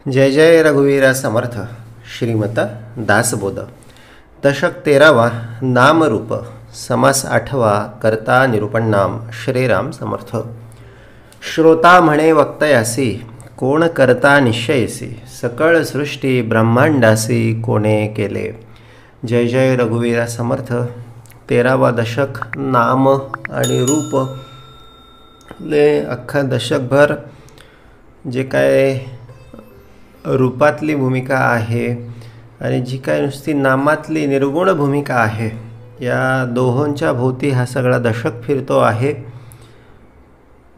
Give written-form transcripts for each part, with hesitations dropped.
जय जय रघुवीरा समर्थ. श्रीमत दासबोध. दशक 13वा. नामरूप. समास 8वा. कर्ता निरूपण नाम. श्रीराम समर्थ. श्रोता म्हणे वक्तयासी, कोण करता निश्चयसी. सकळ सृष्टी ब्रह्मांडासी, कोणे केले. जय जय रघुवीरा समर्थ. 13वा दशक. नाम आणि रूप. ले अख्खा दशकभर जे काय रूपातली भूमिका आहे आणि जी काय नुसती नामातली निर्गुण भूमिका आहे, या दोहोंच्या भोवती हा सगळा दशक फिरतो आहे.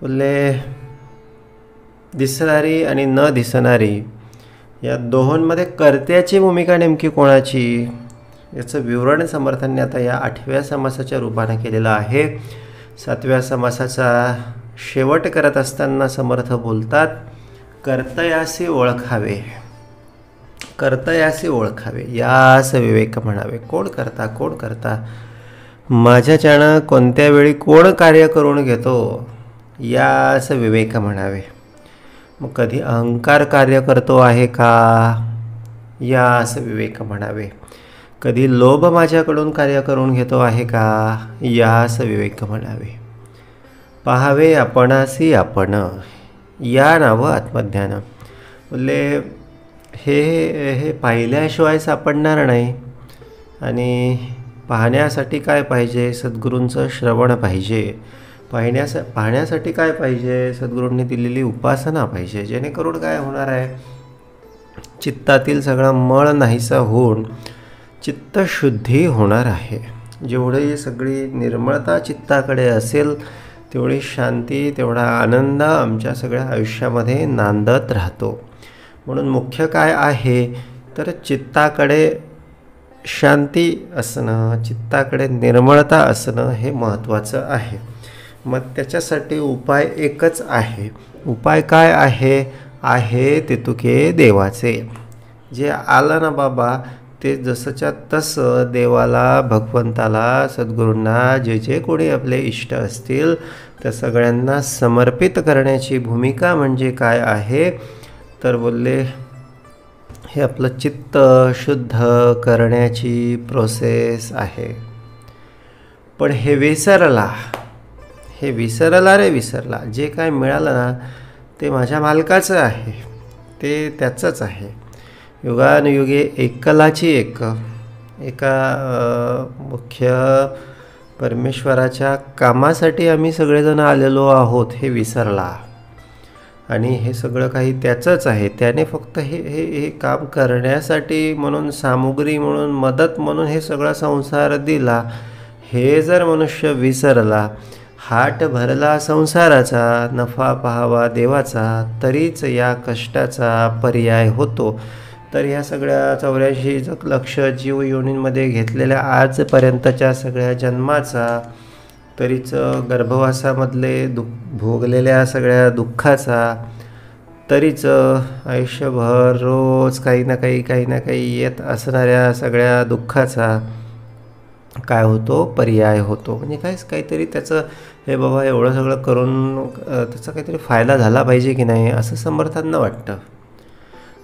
बोलले दिसणारी आणि न दिसणारी या दोहोंमध्ये कर्त्याची भूमिका नेमकी कोणाची, याचं विवरण समर्थांनी आता या 8व्या समासाच्या रूपाने केलेलं आहे. 7व्या समासाचा शेवट करत असताना समर्थ बोलतात, कर्तयासी ओळखावे. कर्तयासी ओळखावे, यास विवेक म्हणावे. कोण करता, कोण करता, माझ्याच्यानं कोणत्या वेळी कोण कार्य करून घेतो, यास विवेक म्हणावे. मग कधी अहंकार कार्य करतो आहे का, यास विवेक म्हणावे. कधी लोभ माझ्याकडून कार्य करून घेतो आहे का, यास विवेक म्हणावे. पाहावे आपणासी आपण, या नावं आत्मज्ञान. बोलले हे पाहिल्याशिवाय सापडणार नाही. आणि पाहण्यासाठी काय पाहिजे, सद्गुरूंचं श्रवण पाहिजे. पाहण्यासाठी काय पाहिजे, सद्गुरूंनी दिलेली उपासना पाहिजे. जेणेकरून काय होणार आहे, चित्तातील सगळा मळ नाहीसा होऊन चित्तशुद्धी होणार आहे. जेवढी सगळी निर्मळता चित्ताकडे असेल तेवढी शांती, तेवढा आनंद आमच्या सगळ्या आयुष्यामध्ये नांदत राहतो. म्हणून मुख्य काय आहे तर चित्ताकडे शांती असणं, चित्ताकडे निर्मळता असणं हे महत्त्वाचं आहे. मग त्याच्यासाठी उपाय एकच आहे. उपाय काय आहे, आहे ते तुके देवाचे. जे आलं ना बाबा, ते जसंच्या तसं देवाला, भगवंताला, सद्गुरूंना, जे जे कोणी आपले इष्ट असतील त्या सगळ्यांना समर्पित करण्याची भूमिका म्हणजे काय आहे तर बोलले हे आपलं चित्त शुद्ध करण्याची प्रोसेस आहे. पण हे विसरला रे विसरला. जे काय मिळालं ना ते माझ्या मालकाचं आहे, ते त्याचंच आहे. युगानुयुगे एकलाची एका मुख्य परमेश्वराच्या कामासाठी आम्ही सगळेजण आलेलो आहोत, हे विसरला. आणि हे सगळं काही त्याचंच आहे. त्याने फक्त हे काम करण्यासाठी म्हणून, सामुग्री म्हणून, मदत म्हणून हे सगळा संसार दिला. हे जर मनुष्य विसरला, हाट भरला संसाराचा, नफा पाहावा देवाचा, तरीच या कष्टाचा पर्याय होतो. तर ह्या सगळ्या 84 लक्ष जीव योनींमध्ये घेतलेल्या आजपर्यंतच्या सगळ्या जन्माचा, तरीच गर्भवासामधले भोगलेल्या सगळ्या दुःखाचा, तरीच आयुष्यभर रोज काही ना काही येत असणाऱ्या सगळ्या दुःखाचा काय होतो, पर्याय होतो. म्हणजे काहीतरी त्याचं हे बाबा एवढं सगळं करून त्याचा काहीतरी फायदा झाला पाहिजे की नाही, असं समर्थांना वाटतं.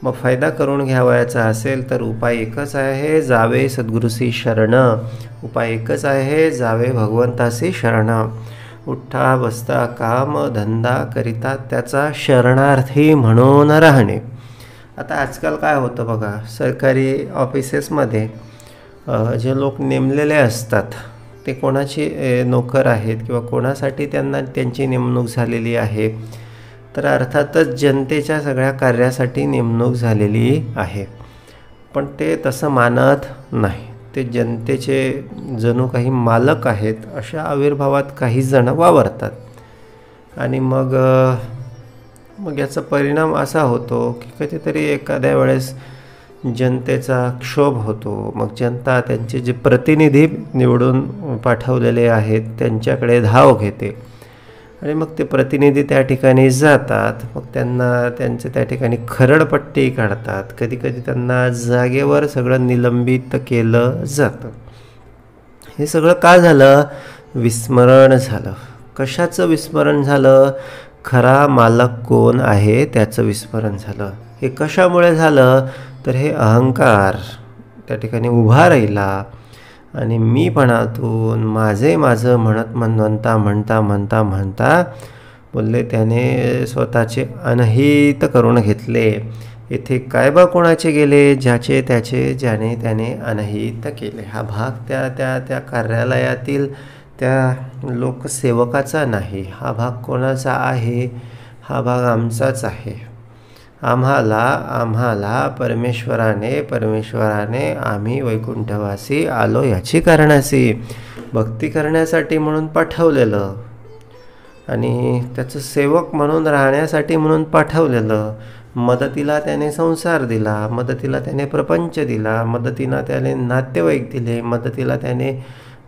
मग फायदा करून घ्यावयाचा असेल तर उपाय एकच आहे, जावे सद्गुरूसी शरण. उपाय एकच आहे, जावे भगवंतासी शरण. उठता बसता काम धंदा करिता त्याचा शरणार्थी म्हणून राहणे. आता आजकाल काय होतं बघा, सरकारी ऑफिसेसमध्ये जे लोक नेमलेले असतात ते कोणाची नोकर आहेत किंवा कोणासाठी त्यांची नेमणूक झालेली आहे, तर अर्थातच जनतेच्या सगळ्या कार्यासाठी नेमणूक झालेली आहे. पण ते तसं मानत नाही. ते जनतेचे जणू काही मालक आहेत अशा आविर्भावात काही जण वावरतात. आणि मग याचा परिणाम असा होतो की कधीतरी एखाद्या वेळेस जनतेचा क्षोभ होतो. मग जनता त्यांचे जे प्रतिनिधी निवडून पाठवलेले आहेत त्यांच्याकडे धाव घेते. आणि मग ते प्रतिनिधी त्या ठिकाणी जातात. मग त्यांचं त्या ठिकाणी खरडपट्टी काढतात. कधीकधी त्यांना जागेवर सगळं निलंबित केलं जातं. हे सगळं का झालं, विस्मरण झालं. कशाचं विस्मरण झालं, खरा मालक कोण आहे त्याचं विस्मरण झालं. हे कशामुळे झालं तर हे अहंकार त्या ठिकाणी उभा राहिला आणि मीपणातून माझं म्हणता बोलले त्याने स्वतःचे अनहित करून घेतले. येथे काय बा कोणाचे गेले, ज्याचे त्याचे ज्याने त्याने अनहित केले. हा भाग त्या त्या त्या कार्यालयातील त्या लोकसेवकाचा नाही, हा भाग कोणाचा आहे, हा भाग आमचाच आहे. आम्हाला परमेश्वराने आम्ही वैकुंठवासी आलो याची कारणासी, भक्ती करण्यासाठी म्हणून पाठवलेलं आणि त्याचं सेवक म्हणून राहण्यासाठी म्हणून पाठवलेलं. मदतीला त्याने संसार दिला, मदतीला त्याने प्रपंच दिला, मदतीला त्याने नातेवाईक दिले, मदतीला त्याने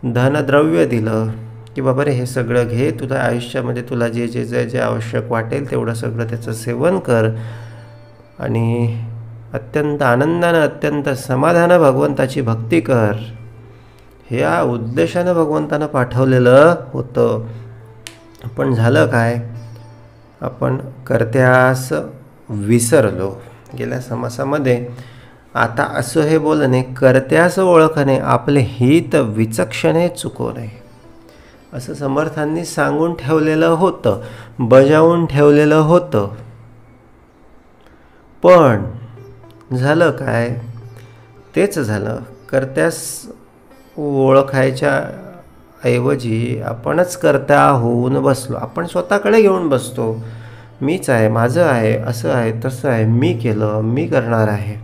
धनद्रव्य दिलं की बाबा रे हे सगळं घे, तुला आयुष्यामध्ये तुला जे जे जे जे आवश्यक वाटेल तेवढं सगळं त्याचं सेवन कर आणि अत्यंत आनंदानं अत्यंत समाधानं भगवंताची भक्ती कर. ह्या उद्देशानं भगवंतानं पाठवलेलं होतं. पण झालं काय, आपण कर्त्यास विसरलो. गेल्या समासामध्ये आता असं हे बोलणे, कर्त्यास ओळखणे आपले हित विचक्षणे चुकवणे, असं समर्थांनी सांगून ठेवलेलं होतं, बजावून ठेवलेलं होतं. पण झालं काय, तेच झालं. कर्त्यास ओळखायच्या ऐवजी आपणच कर्ता होऊन बसलो. आपण स्वतःकडे घेऊन बसतो, मीच आहे, माझं आहे, असं आहे, तसं आहे, मी केलं, मी करणार आहे.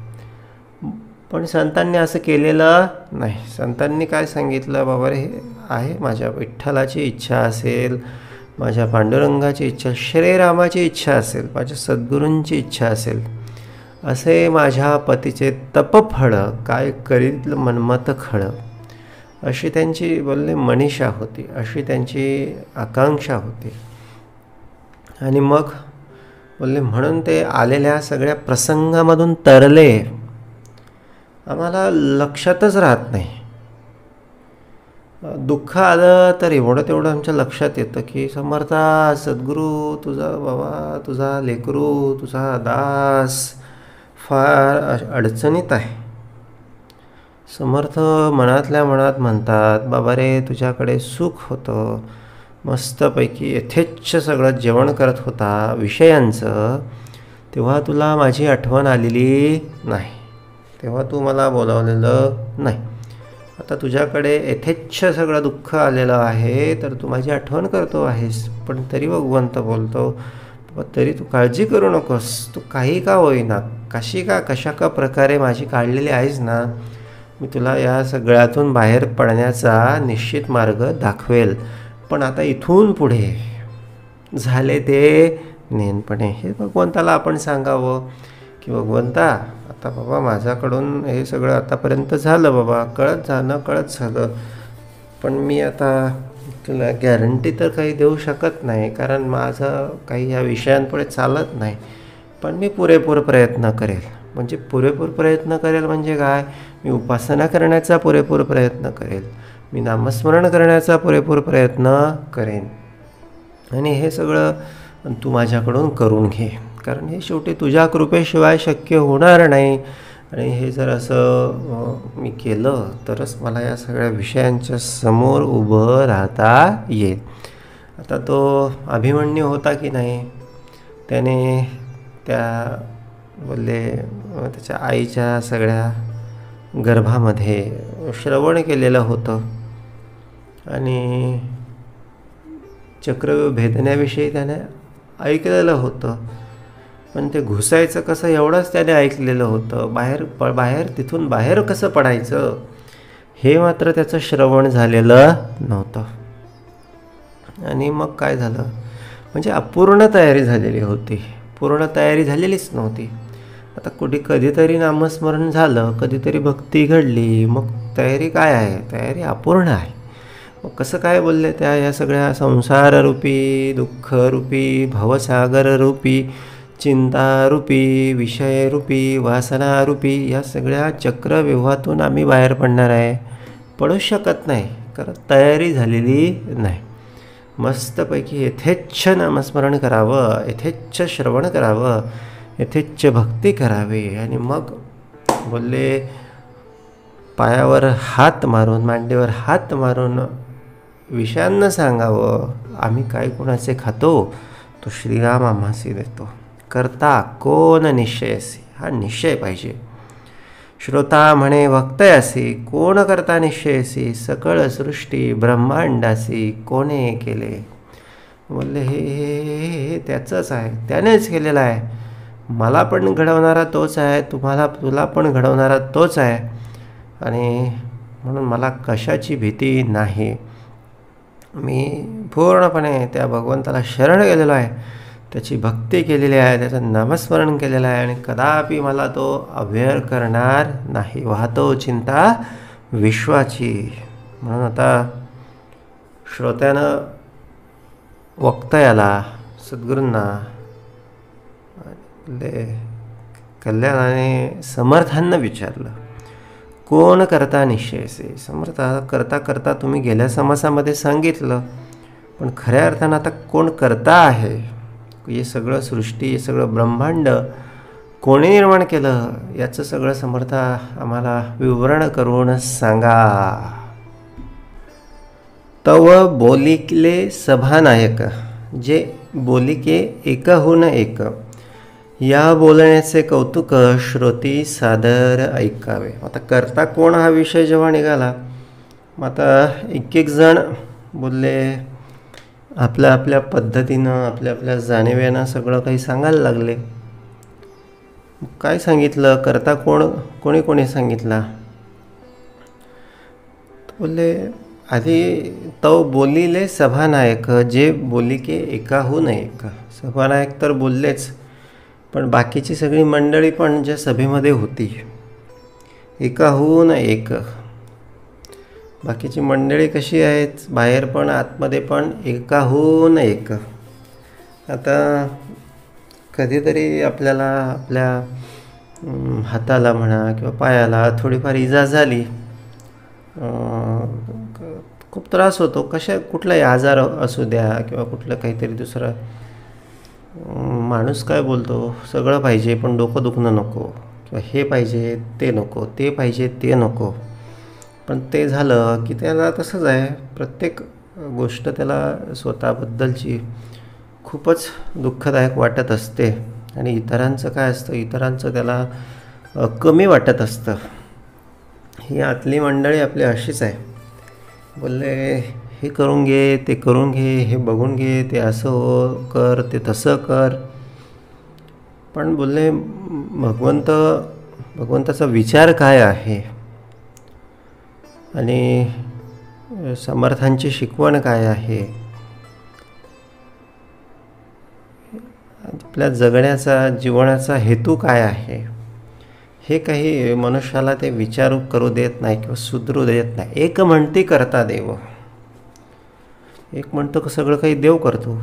पण संतांनी असं केलेलं नाही. संतांनी काय सांगितलं, बाबा रे हे आहे, माझ्या विठ्ठलाची इच्छा असेल, माझ्या पांडुरंगाची इच्छा, श्रीरामाची इच्छा असेल, माझ्या सद्गुरूंची इच्छा असेल, असे माझ्या पतीचे तपफळ काय करील मनमत खळ, अशी त्यांची बोलले मनीषा होती, अशी त्यांची आकांक्षा होती. आणि मग बोलले म्हणून ते आलेल्या सगळ्या प्रसंगामधून तरले. आम्हाला लक्षातच राहत नाही. दुःख आलं तर एवढं तेवढं आमच्या लक्षात येतं की समर्था सद्गुरू, तुझा बाबा, तुझा लेकरू, तुझा दास फार अडचणीत आहे. समर्थ मनातल्या मनात म्हणतात, बाबा रे तुझ्याकडे सुख होतं, मस्तपैकी यथेच्छ सगळं जेवण करत होता विषयांचं, तेव्हा तुला माझी आठवण आलेली नाही, तेव्हा तू मला बोलावलेलं नाही. आता तुझ्याकडे यथेच्छ सगळं दुःख आलेलं आहे तर तू माझी आठवण करतो आहेस. पण तरी भगवंत बोलतो, तरी तू काळजी करू नकोस, तू काही का होईना, कशा का प्रकारे माझी काढलेली आहेस ना, मी तुला या सगळ्यातून बाहेर पडण्याचा निश्चित मार्ग दाखवेल. पण आता इथून पुढे झाले ते नेनपणे. हे भगवंताला आपण सांगावं की भगवंता आता बाबा माझ्याकडून हे सगळं आतापर्यंत झालं बाबा, कळत झालं, पण मी आता तुला गॅरंटी तर काही देऊ शकत नाही, कारण माझं काही या विषयांपुढे चालत नाही. पण मी पुरेपूर प्रयत्न करेल. म्हणजे पुरेपूर प्रयत्न करेल म्हणजे काय, मी उपासना करण्याचा पुरेपूर प्रयत्न करेल, मी नामस्मरण करण्याचा पुरेपूर प्रयत्न करेन, आणि हे सगळं तू माझ्याकडून करून घे, कारण हे शेवटी तुझ्या कृपेशिवाय शक्य होणार नाही. आणि हे जर असं मी केलं तरच मला या सगळ्या विषयांच्या समोर उभं राहता येईल. आता तो अभिमन्यू होता की नाही, त्याने त्या बोलले त्याच्या आईच्या सगळ्या गर्भामध्ये श्रवण केलेलं होतं आणि चक्रव्यूह भेदण्याविषयी त्याने ऐकलेलं होतं. पण ते घुसायचं कसं एवढंच त्याने ऐकलेलं होतं. तिथून बाहेर कसं पडायचं हे मात्र त्याचं श्रवण झालेलं नव्हतं. आणि मग काय झालं, म्हणजे अपूर्ण तयारी झालेली होती, पूर्ण तयारी झालेलीच नव्हती. आता कधीतरी नामस्मरण झालं, कधीतरी भक्ती घडली, मग तयारी काय आहे, तयारी अपूर्ण आहे. मग कसं काय बोलले, त्या या सगळ्या संसाररूपी, दुःखरूपी, भवसागररूपी, चिंतारूपी, विषयरूपी, वासनारूपी या सगळ्या चक्रव्यूहातून आम्ही बाहेर पडणार आहे, पडू शकत नाही, कारण तयारी झालेली नाही. मस्तपैकी यथेच्छ नामस्मरण करावं, यथेच्छ श्रवण करावं, यथेच्छ भक्ती करावी. आणि मग बोलले पायावर हात मारून, मांडीवर हात मारून विषयांना सांगावं, आम्ही काय कुणाचे खातो, तो श्रीराम आम्हासी देतो. करता कोण निश्चयसी, हा निश्चय पाहिजे. श्रोता म्हणे वक्तयासी, कोण करता निश्चयसी, सकळ सृष्टी ब्रह्मांडासी कोणे केले. बोलले हे त्याचंच आहे, त्यानेच केलेलं आहे. मला पण घडवणारा तोच आहे, तुला पण घडवणारा तोच आहे. आणि म्हणून मला कशाची भीती नाही. मी पूर्णपणे त्या भगवंताला शरण गेलेलो आहे, त्याची भक्ती केलेली आहे, त्याचं नामस्मरण केलेलं आहे आणि कदापि मला तो अव्यय करणार नाही. वाहतो चिंता विश्वाची. म्हणून आता श्रोत्यानं वक्तयाला, सद्गुरूंना, कल्याणाने समर्थांना विचारलं, कोण करता निश्चयसे. समर्थ करता करता तुम्ही गेल्या समासामध्ये सांगितलं, पण खऱ्या अर्थानं आता कोण करता आहे. हे सगळं सृष्टी, हे सगळं ब्रह्मांड कोणी निर्माण केलं, याचं सगळं समर्थ आम्हाला विवरण करून सांगा. तव बोलिकले सभानायक, जे बोलिके एकाहून एक, या बोलण्याचे कौतुक श्रोती सादर ऐकावे. आता करता कोण हा विषय जेव्हा निघाला, मग आता एक जण बोलले आपल्या आपल्या पद्धतीनं, आपल्या आपल्या जाणीवेनं सगळं काही सांगायला लागले. काय सांगितलं, करता कोणी सांगितला. बोलले आधी तो बोलिले सभानायक, जे बोलिके एकाहून एक. सभानायक तर बोललेच, पण बाकीची सगळी मंडळी पण ज्या सभेमध्ये होती, एकाहून एक. बाकीची मंडळी कशी आहेत, बाहेर पण आतमध्ये पण एकाहून एक. आता कधीतरी आपल्याला आपल्या हाताला म्हणा किंवा पायाला थोडीफार इजा झाली, खूप त्रास होतो, कुठलाही आजार असू द्या किंवा कुठलं काहीतरी दुसरं. माणूस काय बोलतो, सगळं पाहिजे पण डोकं दुखणं नको, किंवा हे पाहिजे ते नको, ते पाहिजे ते नको. पण ते झालं की त्याला तसंच आहे, प्रत्येक गोष्ट त्याला स्वतःबद्दलची खूपच दुःखदायक वाटत असते. आणि इतरांचं काय असतं, इतरांचं त्याला कमी वाटत असतं. ही आतली मंडळी आपली अशीच आहे. बोलले हे करून घे, ते करून घे, हे बघून घे, ते असं हो कर, ते तसं कर. पण बोलले भगवंताचा विचार काय आहे आणि समर्थांची शिकवण काय आहे, आपल्या जगण्याचा जीवनाचा हेतू काय आहे, हे काही मनुष्याला ते विचारू करू देत नाही किंवा सुधरू देत नाही. एक म्हणती करता देव, एक म्हणतो की सगळं काही देव करतो.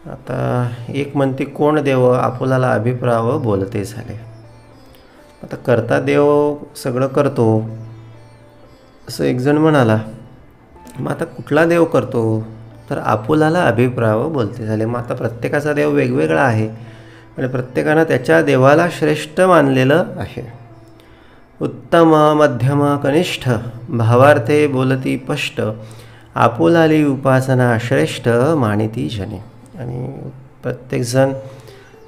आता एक म्हणती कोण देव, आपुलाला अभिप्राव बोलते झाले. आता करता देव सगळं करतो असं एक जण म्हणाला. मग आता कुठला देव करतो, तर आपुलाला अभिप्राव बोलते झाले. मग आता प्रत्येकाचा देव वेगवेगळा आहे आणि प्रत्येकानं त्याच्या देवाला श्रेष्ठ मानलेलं आहे. उत्तम मध्यम कनिष्ठ भावार्थे बोलती स्पष्ट, आपुलाली उपासना श्रेष्ठ मानिती जने. आणि प्रत्येकजण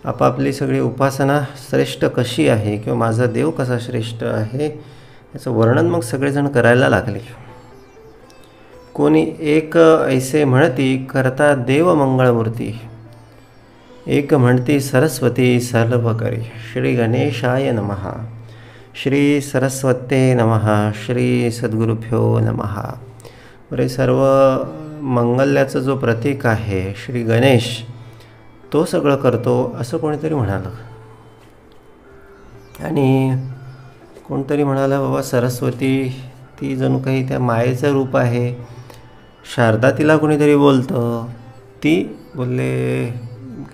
आपापली सगळी उपासना श्रेष्ठ कशी आहे किंवा माझा देव कसा श्रेष्ठ आहे याचं वर्णन मग सगळेजण करायला लागले. कोणी एक ऐसे म्हणती करता देव मंगळमूर्ती, एक म्हणती सरस्वती सर्व करी. श्री गणेशाय नमः, श्री सरस्वते नमः, श्री सद्गुरुभ्यो नमः. बरे सर्व मंगल्याचं जो प्रतीक आहे श्री गणेश, तो सगळं करतो असं कोणीतरी म्हणालं. आणि कोणतरी म्हणालं बाबा सरस्वती ती जणू काही त्या मायेचं रूप आहे, शारदा तिला कोणीतरी बोलतं, ती बोलले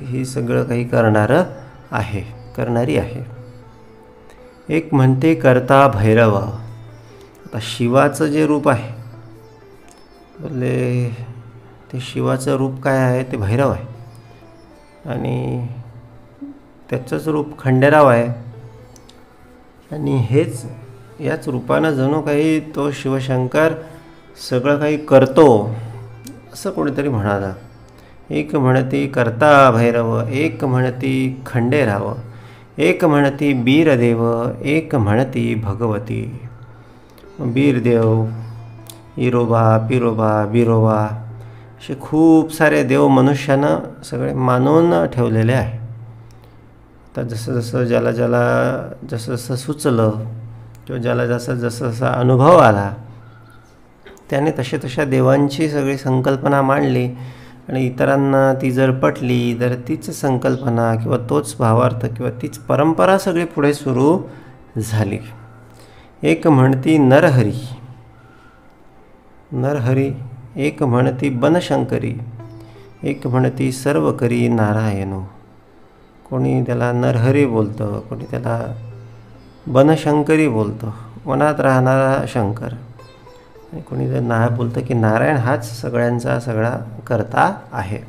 ही सगळं काही करणारी आहे. एक म्हणते करता भैरव. आता शिवाचं जे रूप आहे बोलले ते शिवाचं रूप काय आहे, ते भैरव आहे. आणि त्याचंच रूप खंडेराव आहे. आणि याच रूपानं जणू काही तो शिवशंकर सगळं काही करतो असं कोणीतरी म्हणाला. एक म्हणती करता भैरव, एक म्हणती खंडेराव, एक म्हणती बीरदेव, एक म्हणती भगवती. बीरदेव, इरोबा, पिरोबा, बिरोबा असे खूप सारे देव मनुष्यानं सगळे मानून ठेवलेले आहे. तर जसं ज्याला जसं सुचलं किंवा ज्याला जसा अनुभव आला त्याने तशा देवांची सगळी संकल्पना मांडली. आणि इतरांना ती जर पटली तर तीच संकल्पना किंवा तोच भावार्थ किंवा तीच परंपरा सगळी पुढे सुरू झाली. एक म्हणती नरहरी, एक म्हणती बनशंकरी, एक म्हणती सर्व करी नारायणो. कोणी त्याला नरहरी बोलतं, कोणी त्याला बनशंकरी बोलतं, वनात राहणारा शंकर. आणि कोणी जर बोलतं की नारायण हाच सगळ्यांचा सगळा करता आहे.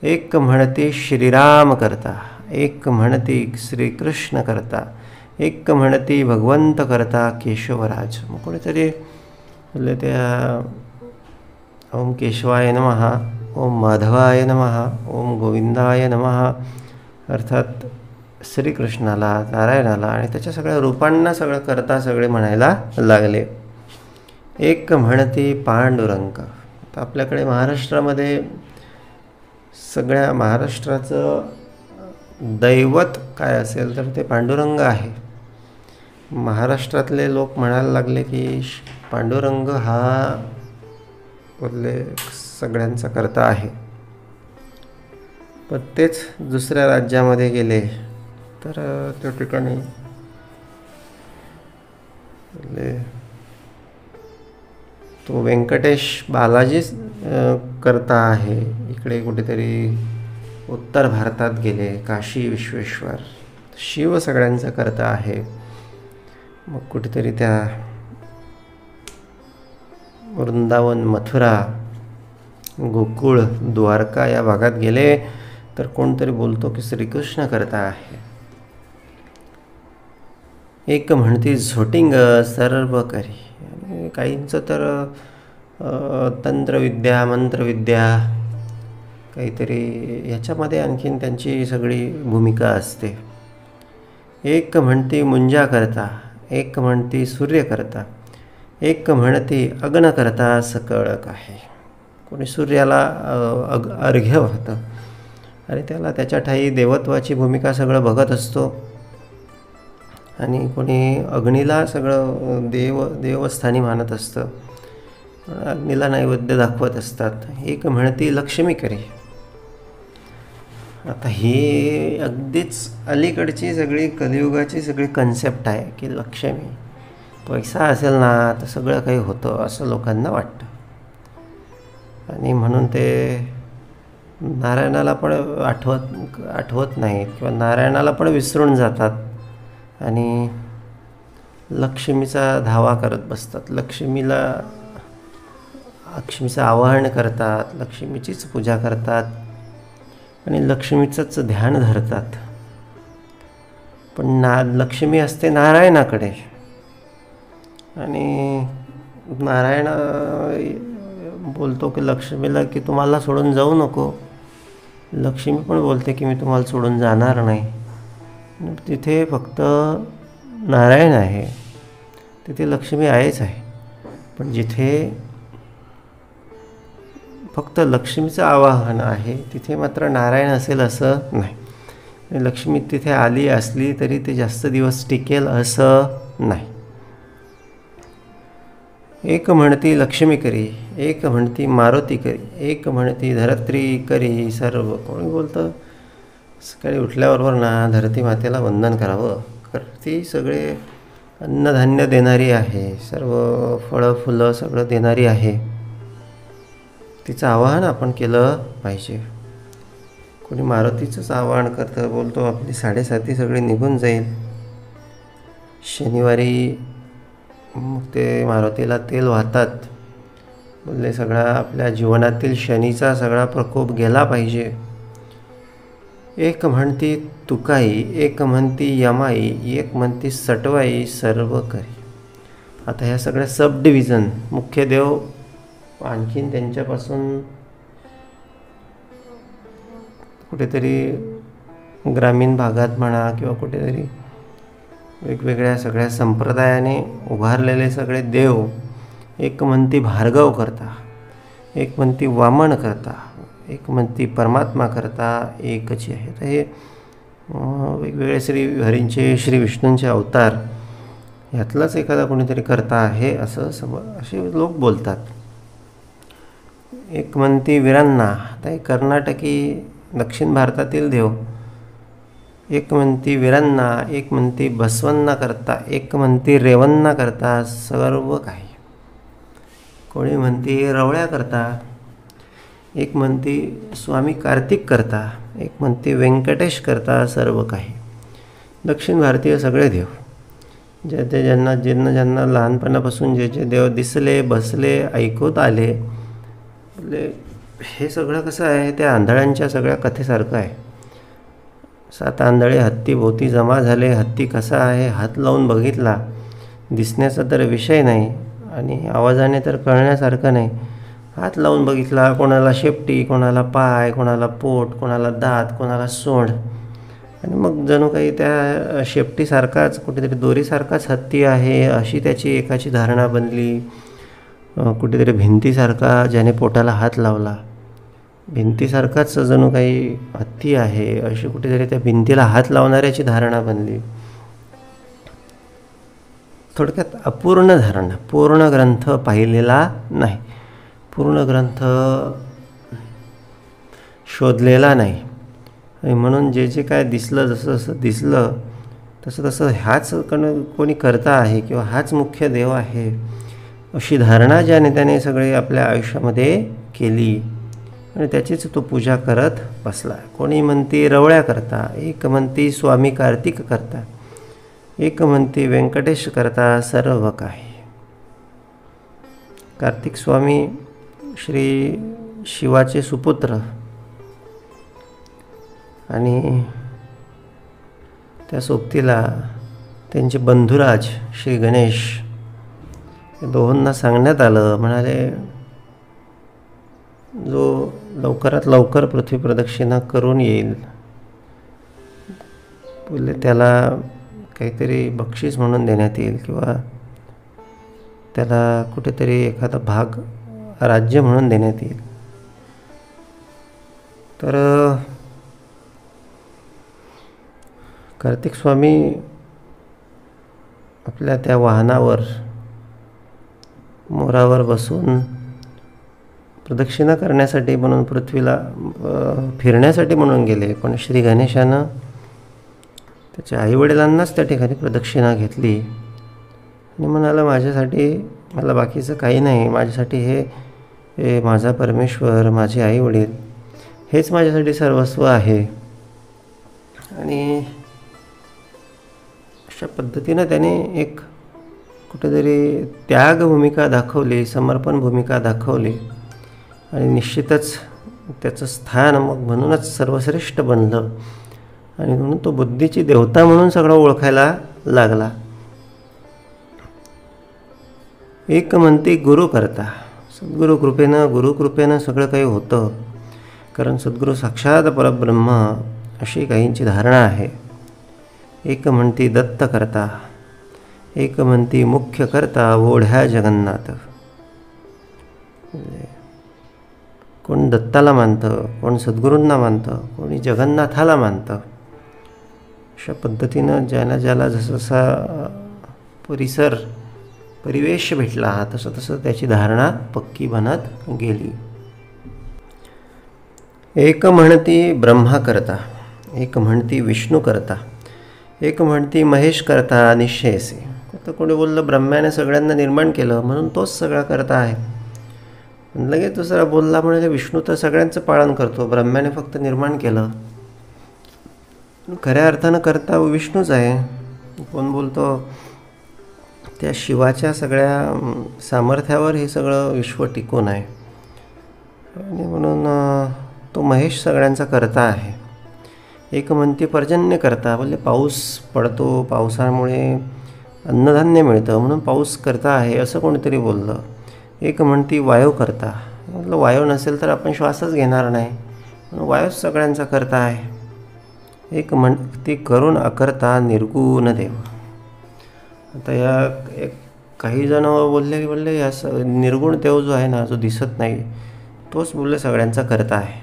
एक म्हणते श्रीराम करता, एक म्हणते श्रीकृष्ण करता, एक म्हणते भगवंत करता केशवराज. मग कोणीतरी बोलले त्या ओम केशवाय नमः, ओम माधवाय नमः, ओम गोविंदाय नमः, अर्थात श्रीकृष्णाला, नारायणाला आणि त्याच्या सगळ्या रूपांना सगळं करता सगळे म्हणायला लागले. एक म्हणती पांडुरंग. तर आपल्याकडे महाराष्ट्रामध्ये सगळ्या महाराष्ट्राचं दैवत काय असेल तर ते पांडुरंग आहे. महाराष्ट्रातले लोक म्हणायला लागले की पांडुरंग हा बोलले सगळ्यांचा करता आहे. पण तेच दुसऱ्या राज्यामध्ये गेले तर त्या ठिकाणी बोलले तो व्यंकटेश बालाजीच करता आहे. इकडे कुठेतरी उत्तर भारतात गेले, काशी विश्वेश्वर, शिव सगळ्यांचा करता आहे. मग कुठेतरी त्या वृंदावन, मथुरा, गोकुळ, द्वारका या भागात गेले तर कोणतरी बोलतो की श्रीकृष्ण करता आहे. एक म्हणती झोटिंग सर्व करी. आणि काहींचं तर तंत्रविद्या, मंत्रविद्या काहीतरी ह्याच्यामध्ये आणखीन त्यांची सगळी भूमिका असते. एक म्हणती मुंजा करता, एक म्हणती सूर्य करता, एक म्हणती अग्न करता सकळक आहे. कोणी सूर्याला अर्घ्य होतं आणि त्याला त्याच्या ठाई देवत्वाची भूमिका सगळं बघत असतो. आणि कोणी अग्नीला सगळं देवस्थानी मानत असतं, अग्नीला नैवेद्य दाखवत असतात. एक म्हणती लक्ष्मी करी. आता ही अगदीच अलीकडची सगळी कलियुगाची सगळी कन्सेप्ट आहे की लक्ष्मी, पैसा असेल ना तर सगळं काही होतं असं लोकांना वाटतं. आणि म्हणून ते नारायणाला पण आठवत नाहीत किंवा नारायणाला पण विसरून जातात आणि लक्ष्मीचा धावा करत बसतात. लक्ष्मीचं आवाहन करतात, लक्ष्मीचीच पूजा करतात आणि लक्ष्मीचंच ध्यान धरतात. पण लक्ष्मी असते नारायणाकडे आणि नारायण बोलतो की लक्ष्मीला की तुम्हाला सोडून जाऊ नको. लक्ष्मी पण बोलते की मी तुम्हाला सोडून जाणार नाही. तिथे फक्त नारायण आहे, तिथे लक्ष्मी आहेच आहे. पण जिथे फक्त लक्ष्मीचं आवाहन आहे तिथे मात्र नारायण असेल असं नाही. लक्ष्मी तिथे आली असली तरी ते जास्त दिवस टिकेल असं नाही. एक म्हणती लक्ष्मी करी, एक म्हणती मारुती करी, एक म्हणती धरत्री करी सर्व. कोणी बोलतं सकाळी उठल्याबरोबर ना धरती मातेला वंदन करावं, ती सगळे अन्नधान्य देणारी आहे, सर्व फळं फुलं सगळं देणारी आहे. तिचं आवाहन आपण केलं पाहिजे. कोणी मारुतीचंच आवाहन करतं, बोलतो आपली 7:30 सगळी निघून जाईल. शनिवारी मग ते मारुतीला तेल वाहतात. बोलले सगळा आपल्या जीवनातील शनीचा सगळा प्रकोप गेला पाहिजे. एक म्हणती तुकाई, एक म्हणती यमाई, एक म्हणती सटवाई सर्व करी. आता ह्या सगळ्या सब डिव्हिजन, मुख्य देव आणखीन त्यांच्यापासून कुठेतरी ग्रामीण भागात म्हणा किंवा कुठेतरी वेगवेगळ्या सगळ्या संप्रदायाने उभारलेले सगळे देव, एक म्हणती भार्गव करता, एक म्हणती वामन करता, एक म्हणती परमात्मा करता एकची आहे. तर हे वेगवेगळे श्री हरींचे, श्री विष्णूंचे अवतार ह्यातलाच एखादा कोणीतरी करता आहे असं असे लोक बोलतात. एक म्हणती वीरांना, आता हे कर्नाटकी दक्षिण भारतातील देव. एक म्हणती वीरांना, एक म्हणती बसवन्ना करता, एक म्हणती रेवन्ना करता सर्व काही. कोणी म्हणती रवळ्या करता, एक म्हणती स्वामी कार्तिक करता, एक म्हणती व्यंकटेश करता सर्व काही. दक्षिण भारतीय सगळे देव, ज्यांना ज्यांना लहानपणापासून जे जे देव दिसले, बसले, ऐकत आले, हे सगळं कसं आहे, त्या आंधळ्यांच्या सगळ्या कथेसारखं आहे. 7 आंधळे हत्तीभोवती जमा झाले. हत्ती कसा आहे, हात लावून बघितला, दिसण्याचा तर विषय नाही आणि आवाजाने तर कळण्यासारखं नाही. हात लावून बघितला, कोणाला शेपटी, कोणाला पाय, कोणाला पोट, कोणाला दात, कोणाला सोंड, आणि मग जणू काही त्या शेपटीसारखाच, कुठेतरी दोरीसारखाच हत्ती आहे अशी त्याची एकाची धारणा बनली. कुठेतरी भिंतीसारखा, ज्याने पोटाला हात लावला, भिंतीसारखाच जणू काही हत्ती आहे अशी कुठेतरी त्या भिंतीला हात लावणाऱ्याची धारणा बनली. थोडक्यात अपूर्ण धारणा, पूर्ण ग्रंथ पाहिलेला नाही, पूर्ण ग्रंथ शोधलेला नाही, आणि म्हणून जे जे काय दिसलं, जसं जसं दिसलं तसं तसं ह्याच कोणी करता आहे किंवा हाच मुख्य देव आहे अशी धारणा ज्याने त्याने सगळे आपल्या आयुष्यामध्ये केली आणि त्याचीच तो पूजा करत बसला. कोणी म्हणती रवळ्या करता, एक म्हणती स्वामी कार्तिक करता, एक म्हणती व्यंकटेश करता सर्व काही. कार्तिक स्वामी श्री शिवाचे सुपुत्र आणि त्या सोबतीला त्यांचे बंधुराज श्री गणेश, या दोहोंना सांगण्यात आलं, म्हणाले जो लवकरात लवकर पृथ्वी प्रदक्षिणा करून येईल, बोलले त्याला काहीतरी बक्षीस म्हणून देण्यात येईल किंवा त्याला कुठेतरी एखादा भाग राज्य म्हणून देण्यात येईल. तर कार्तिक स्वामी आपल्या त्या वाहनावर, मोरावर बसून प्रदक्षिणा करण्यासाठी म्हणून, पृथ्वीला फिरण्यासाठी म्हणून गेले. पण श्री गणेशानं त्याच्या आईवडिलांनाच त्या ठिकाणी प्रदक्षिणा घेतली आणि म्हणाला, माझ्यासाठी, मला बाकीचं काही नाही, माझ्यासाठी हे माझा परमेश्वर, माझे आईवडील हेच माझ्यासाठी सर्वस्व आहे. आणि अशा पद्धतीनं त्याने एक कुठेतरी त्याग भूमिका दाखवली, समर्पण भूमिका दाखवली आणि निश्चितच त्याचं स्थान मग म्हणूनच सर्वश्रेष्ठ बनलं आणि म्हणून तो बुद्धीची देवता म्हणून सगळं ओळखायला लागला. एक म्हणती गुरु करता, सद्गुरु गुरुकृपेनं सगळं काही होतं, कारण सद्गुरू साक्षात परब्रह्म अशी काहींची धारणा आहे. एक म्हणती दत्त करता, एक म्हणती मुख्य करता ओढ्या जगन्नाथ. कोण दत्ताला मानतं, कोण सद्गुरूंना मानतं, कोणी जगन्नाथाला मानतं. अशा पद्धतीनं ज्याला जसा परिवेश भेटला तसं तसं त्याची धारणा पक्की बनत गेली. एक म्हणती ब्रह्मा करता, एक म्हणती विष्णू करता, एक म्हणती महेश करता निश्चयसे. तर कोणी बोललं ब्रह्म्याने सगळ्यांना निर्माण केलं म्हणून तोच सगळा करता आहे. लगेच दुसरा बोलला, म्हणजे विष्णू तर सगळ्यांचं पालन करतो, ब्रह्म्याने फक्त निर्माण केलं. खऱ्या अर्थानं करता विष्णूच आहे. कोण बोलतो त्या शिवाच्या सगळ्या सामर्थ्यावर हे सगळं विश्व टिकून आहे आणि म्हणून तो महेश सगळ्यांचा करता आहे. एक म्हणते पर्जन्यकर्ता, बोलले पाऊस पडतो, पावसामुळे अन्नधान्य मिळतं म्हणून पाऊस करता आहे असं कोणीतरी बोललं. एक म्हणती वायूकर्ता, म्हटलं वायू नसेल तर आपण श्वासच घेणार नाही, म्हणून वायूच सगळ्यांचा करता आहे. एक म्हणती करुण अकर्ता निर्गुण देव. आता या एक काही जण बोलले या निर्गुण देव जो आहे ना, जो दिसत नाही, तोच बोलले सगळ्यांचा करता आहे.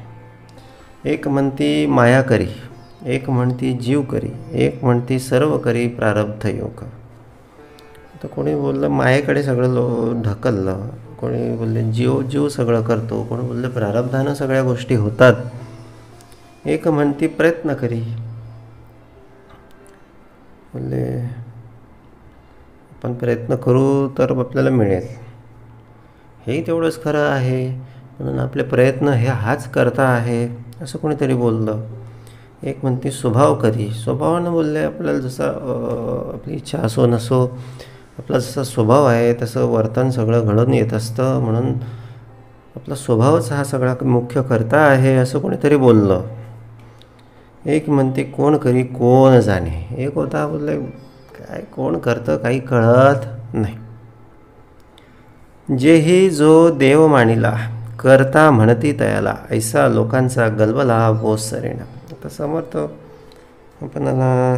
एक म्हणती माया करी, एक म्हणती जीव करी, एक म्हणती सर्व करी प्रारब्ध योग. तर कोणी बोललं मायेकडे सगळं ढकललं, कोणी बोलले जीव सगळं करतो, कोणी बोलले प्रारब्धानं सगळ्या गोष्टी होतात. एक म्हणती प्रयत्न करी, बोलले आपण प्रयत्न करू तर आपल्याला मिळेल, हेही तेवढंच खरं आहे, म्हणून आपले प्रयत्न हाच करता आहे असं कोणीतरी बोललं. एक म्हणते स्वभाव करी, स्वभावानं बोलले आपल्याला जसा आपली इच्छा असो नसो, आपला जसा स्वभाव आहे तसं वर्तन सगळं घडून येत असतं, म्हणून आपला स्वभावच हा सगळा मुख्य करता आहे असं कोणीतरी बोललं. एक म्हणते कोण करी कोण जाणे, एक होता बोलले काय कोण करतं काही कळत नाही. जेही जो देव मानिला करता म्हणती तयाला, ऐसा लोकांचा गलबला बोस सरेना. आता समर्थ आपणाला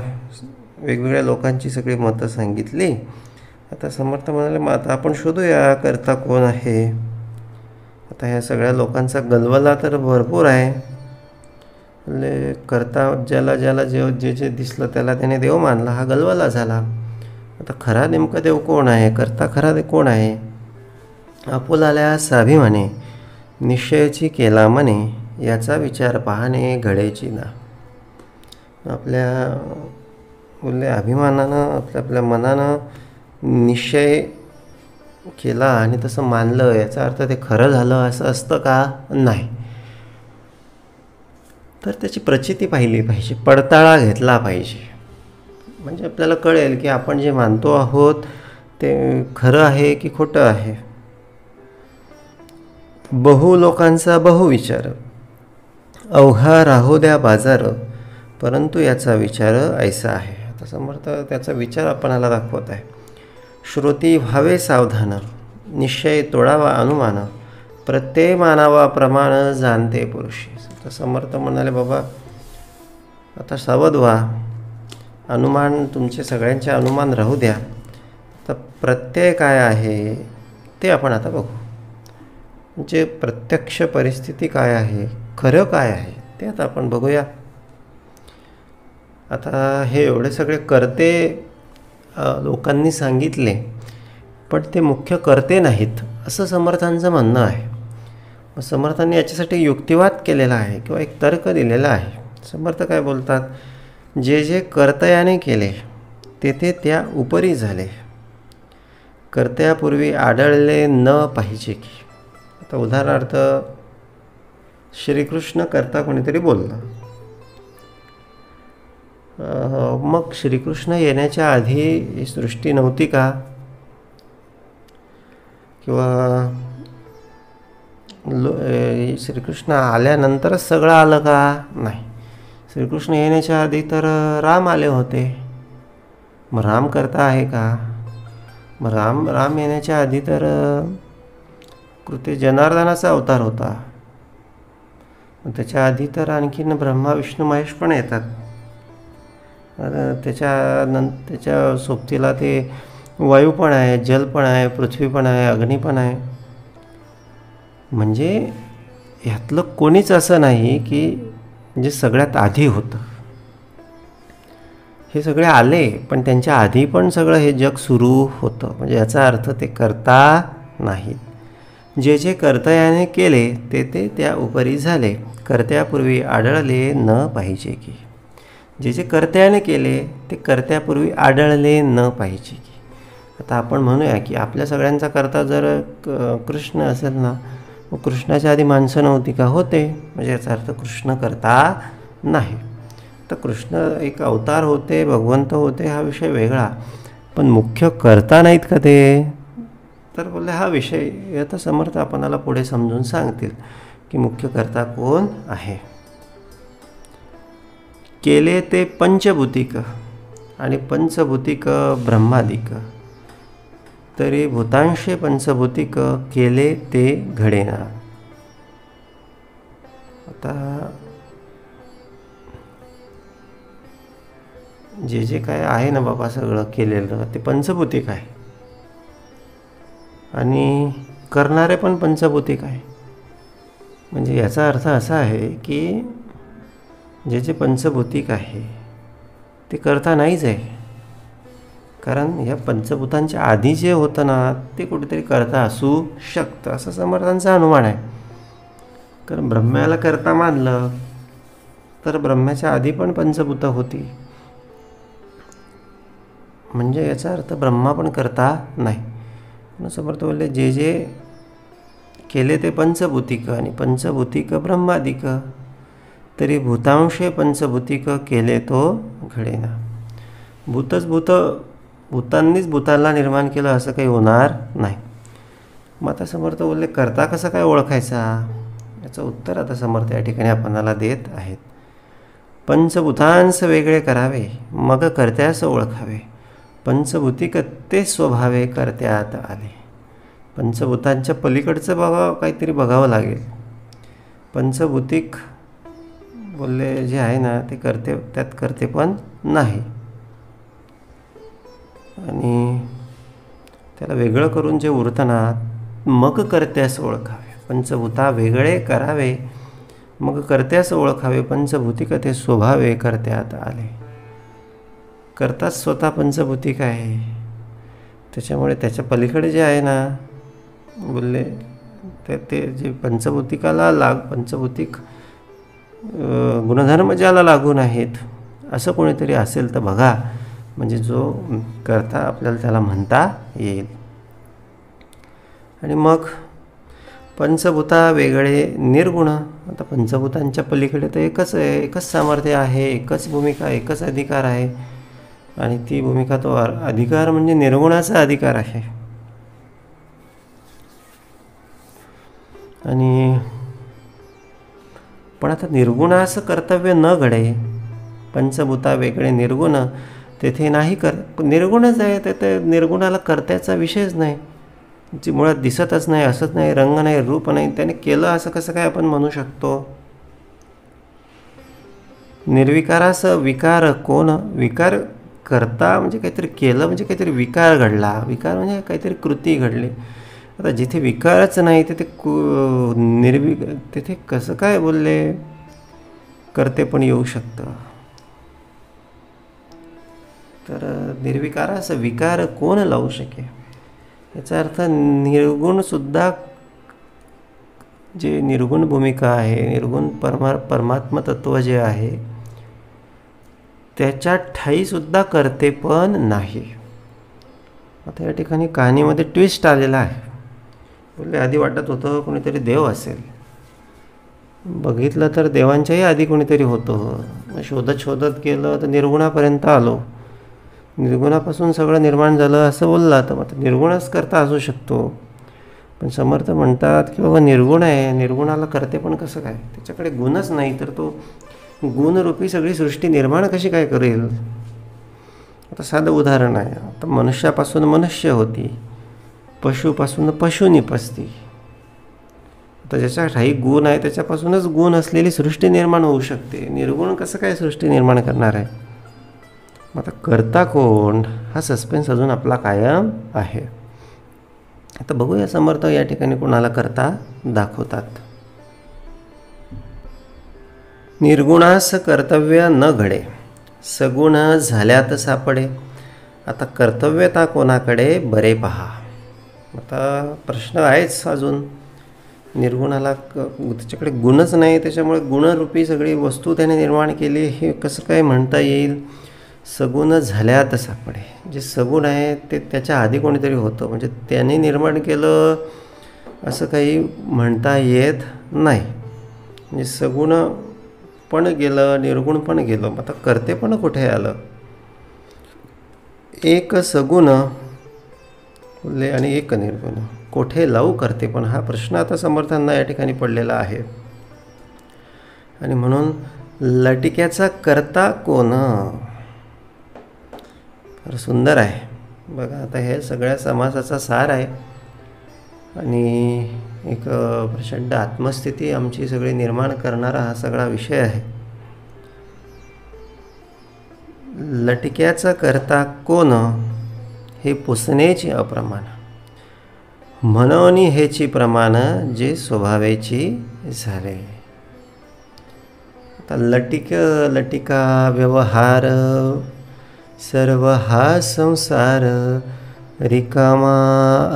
वेगवेगळ्या लोकांची सगळी मतं सांगितली. आता समर्थ म्हणाले मग आता आपण शोधूया करता कोण आहे. आता ह्या सगळ्या लोकांचा गलबला तर भरपूर आहे. म्हणजे करता ज्याला जे दिसलं त्याला त्याने देव मानला, हा गलबला झाला. आता खरा नेमका देव कोण आहे, करता खरा देव कोण आहे. आपुलाल्या स्वाभिमाने निश्चयाची केला मने, याचा विचार पाहणे घडेची ना. आपल्या बोलले अभिमानानं आपल्या मनानं निश्चय केला आणि तसं मानलं, याचा अर्थ ते खरं झालं असं असतं का, नाही. तर त्याची प्रचिती पाहिली पाहिजे, पडताळा घेतला पाहिजे, म्हणजे आपल्याला कळेल की आपण जे मानतो आहोत ते खरं आहे की खोटं आहे. बहु लोकांचा बहुविचार, अवघा राहू द्या बाजार, परंतु याचा विचार ऐसा आहे. आता समर्थ त्याचा विचार आपणाला दाखवत आहे. श्रुती व्हावे सावधान, निश्चय तोडावा अनुमान, प्रत्यय मानावा प्रमाण जाणते पुरुषी. तर समर्थ म्हणाले बाबा आता सावध व्हा, अनुमान तुमचे सगळ्यांचे अनुमान राहू द्या. तर प्रत्यय काय आहे ते आपण आता बघू, म्हणजे प्रत्यक्ष परिस्थिती काय आहे, खरं काय आहे ते आता आपण बघूया. आता हे एवढे सगळे करते लोकांनी सांगितले, पण ते मुख्य करते नाहीत असं समर्थांचं म्हणणं आहे. मग समर्थांनी याच्यासाठी युक्तिवाद केलेला आहे किंवा एक तर्क दिलेला आहे. समर्थ काय बोलतात, जे कर्तयाने केले ते त्या उपरी झाले, कर्त्यापूर्वी आढळले न पाहिजे की. आता उदाहरणार्थ श्रीकृष्ण करता कोणीतरी बोललं, मग श्रीकृष्ण येण्याच्या आधी ही सृष्टी नव्हती का, किंवा श्रीकृष्ण आल्यानंतरच सगळं आलं का, नाही. श्रीकृष्ण येण्याच्या आधी तर राम आले होते, मग राम करता आहे का. मग राम येण्याच्या आधी तर कृती जनार्दनाचा अवतार होता, मग त्याच्या आधी तर आणखीन ब्रह्मा विष्णू महेश पण येतात. त्याच्या सोबतीला ते वायू पण आहे, जल पण आहे, पृथ्वी पण आहे, अग्नी पण आहे. म्हणजे ह्यातलं कोणीच असं नाही की जे सगळ्यात आधी होतं. हे सगळे आले पण त्यांच्या आधी पण सगळं हे जग सुरू होतं. म्हणजे याचा अर्थ ते करता नाहीत. जे कर्तयाने केले ते त्या उपरी झाले, कर्त्यापूर्वी आढळले न पाहिजे की. जे कर्त्याने केले ते कर्त्यापूर्वी आढळले न पाहिजे की. आता आपण म्हणूया की आपल्या सगळ्यांचा कर्ता जर कृष्ण असेल ना, मग कृष्णाच्या आधी माणसं नव्हती का, होते. म्हणजे याचा अर्थ कृष्ण करता नाही. तर कृष्ण एक अवतार होते, भगवंत होते, हा विषय वेगळा, पण मुख्य करता नाहीत का ते. तर बोलले हा विषय आता समर्थ आपणाला पुढे समजून सांगतील की मुख्य कर्ता कोण आहे. केले ते पंचभूतिक आणि पंचभूतिक ब्रह्मादिक तरी भूतांशे पंचभूतिक केले ते घडेना. आता जे काय आहे ना बाबा सगळं केलेलं ते पंचभूतिक आहे आणि करणारे पण पंचभूतिक आहे. म्हणजे याचा अर्थ असा आहे की जे पंचभूतिक आहे ते करता नाहीच आहे. कारण या पंचभूतांच्या आधी जे होतं ना ते कुठेतरी करता असू शकतं असं समर्थांचा अनुमान आहे. कारण ब्रह्म्याला करता मानलं तर ब्रह्म्याच्या आधी पण पंचभूतं होती. म्हणजे याचा अर्थ ब्रह्मा पण करता नाही. म्हणून समर्थ बोलले जे केले ते पंचभूतिक आणि पंचभूतिक ब्रह्मादिक तरी भूतांशे पंचभूतिक केले तो घडेना. भूतांनीच भूताला निर्माण केलं असं काही होणार नाही. मग आता समर्थ बोलले करता कसं काय ओळखायचा, याचं उत्तर आता समर्थ या ठिकाणी आपणाला देत आहेत. पंचभूतांस वेगळे करावे मग कर्त्यास ओळखावे, पंचभूतिक ते स्वभावे कर्त्यात आले. पंचभूतांच्या पलीकडचं काहीतरी बघावं लागेल. पंचभूतिक बोलले जे आहे ना ते करते, त्यात करते पण नाही आणि त्याला वेगळं करून जे उरतं ना मग कर्त्यास ओळखावे. पंचभूता वेगळे करावे मग कर्त्यास ओळखावे, पंचभूतिक ते स्वभावे कर्त्यात आले. करताच स्वतः पंचभूतिक आहे, त्याच्यामुळे त्याच्या पलीकडे जे आहे ना बोलले ते जे पंचभूतिकाला पंचभूतिक गुणधर्म ज्याला लागून आहेत असं कोणीतरी असेल तर बघा, म्हणजे जो करता आपल्याला त्याला म्हणता येईल. आणि मग पंचभूता वेगळे निर्गुण. आता पंचभूतांच्या पलीकडे तर एकच आहे, एकच सामर्थ्य आहे, एकच भूमिका, एकच अधिकार आहे आणि ती भूमिका तो अधिकार म्हणजे निर्गुणाचा अधिकार आहे. आणि पण आता निर्गुणाचं कर्तव्य न घडे. पंचभूता वेगळे निर्गुण तेथे नाही निर्गुणच आहे, ते निर्गुणाला कर्त्याचा विषयच नाही, जी मुळात दिसतच नाही, असंच नाही, रंग नाही, रूप नाही, त्याने केलं असं कसं काय आपण म्हणू शकतो. निर्विकारास विकार कोण, विकार करता म्हणजे काहीतरी केलं म्हणजे काहीतरी विकार घडला, विकार म्हणजे काहीतरी कृती घडली. आता जिथे विकारच नाही तिथे तिथे कसं काय बोलले करते पण येऊ शकतं. तर निर्विकारास विकार कोण लावू शके, याचा अर्थ निर्गुणसुद्धा जे निर्गुण भूमिका आहे, निर्गुण परमात्मा तत्व जे आहे त्याच्या ठाईसुद्धा करते पण नाही. आता या ठिकाणी कहाणीमध्ये ट्विस्ट आलेला आहे. बोलले आधी वाटत होतं कोणीतरी देव असेल, बघितलं तर देवांच्याही आधी कोणीतरी होतं. शोधत शोधत गेलं तर निर्गुणापर्यंत आलो, निर्गुणापासून सगळं निर्माण झालं असं बोलला. तर मग निर्गुणच करता असू शकतो, पण समर्थ म्हणतात की बाबा निर्गुण आहे, निर्गुणाला करते पण कसं काय, त्याच्याकडे गुणच नाही तर तो गुणरूपी सगळी सृष्टी निर्माण कशी काय करेल. आता साधं उदाहरण आहे. आता मनुष्यापासून मनुष्य होती, पशुपासून पशु निपजती. आता ज्याच्या ठाई गुण आहे त्याच्यापासूनच गुण असलेली सृष्टी निर्माण होऊ शकते, निर्गुण कसं काय सृष्टी निर्माण करणार आहे. आता करता कोण हा सस्पेन्स अजून आपला कायम आहे. आता बघूया समर्थ या ठिकाणी कोणाला करता दाखवतात. निर्गुणास कर्तव्य न घडे, सगुण झाल्यात सापडे. आता कर्तव्यता कोणाकडे बरे पहा. आता प्रश्न आहेच अजून. निर्गुणाला त्याच्याकडे गुणच नाही, त्याच्यामुळे गुणरूपी सगळी वस्तू त्याने निर्माण केली, हे कसं काय म्हणता येईल. सगुण झाल्यात सापडे, जे सगुण आहे ते त्याच्या आधी कोणीतरी होतं, म्हणजे त्याने निर्माण केलं असं काही म्हणता येत नाही. म्हणजे सगुण पण गेलं, निर्गुण पण गेलं, आता करते पण कुठे आलं. एक सगुण बोलले आणि एक निर्गुण कोठे लावू करते पण, हा प्रश्न आता समर्थांना या ठिकाणी पडलेला आहे. आणि म्हणून लटिक्याचा करता कोण? फार सुंदर आहे बघा. आता हे सगळ्या समासाचा सार आहे आणि एक प्रचंड आत्मस्थिती आमची सगळी निर्माण करणारा हा सगळा विषय आहे. लटिक्याचा करता कोण हे पुसण्याची अप्रमाण, म्हणून हेची प्रमाण जे स्वभावेची झाले. आता लटिका व्यवहार सर्व हा संसार, रिकामा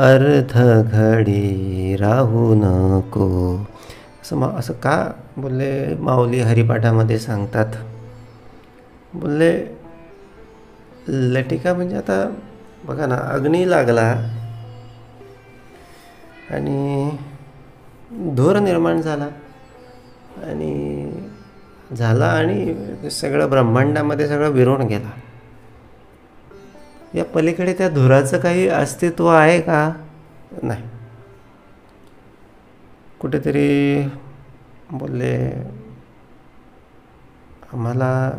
अर्ध घडी राहू नको. असं का बोलले माऊली हरिपाठामध्ये सांगतात. बोलले लटिका म्हणजे आता बघा ना, अग्नी लागला आणि धूर निर्माण झाला आणि सगळं ब्रह्मांडामध्ये सगळं विरून गेला. या पलीकडे त्या धुराचं काही अस्तित्व आहे का? नाही. कुठेतरी बोलले आम्हाला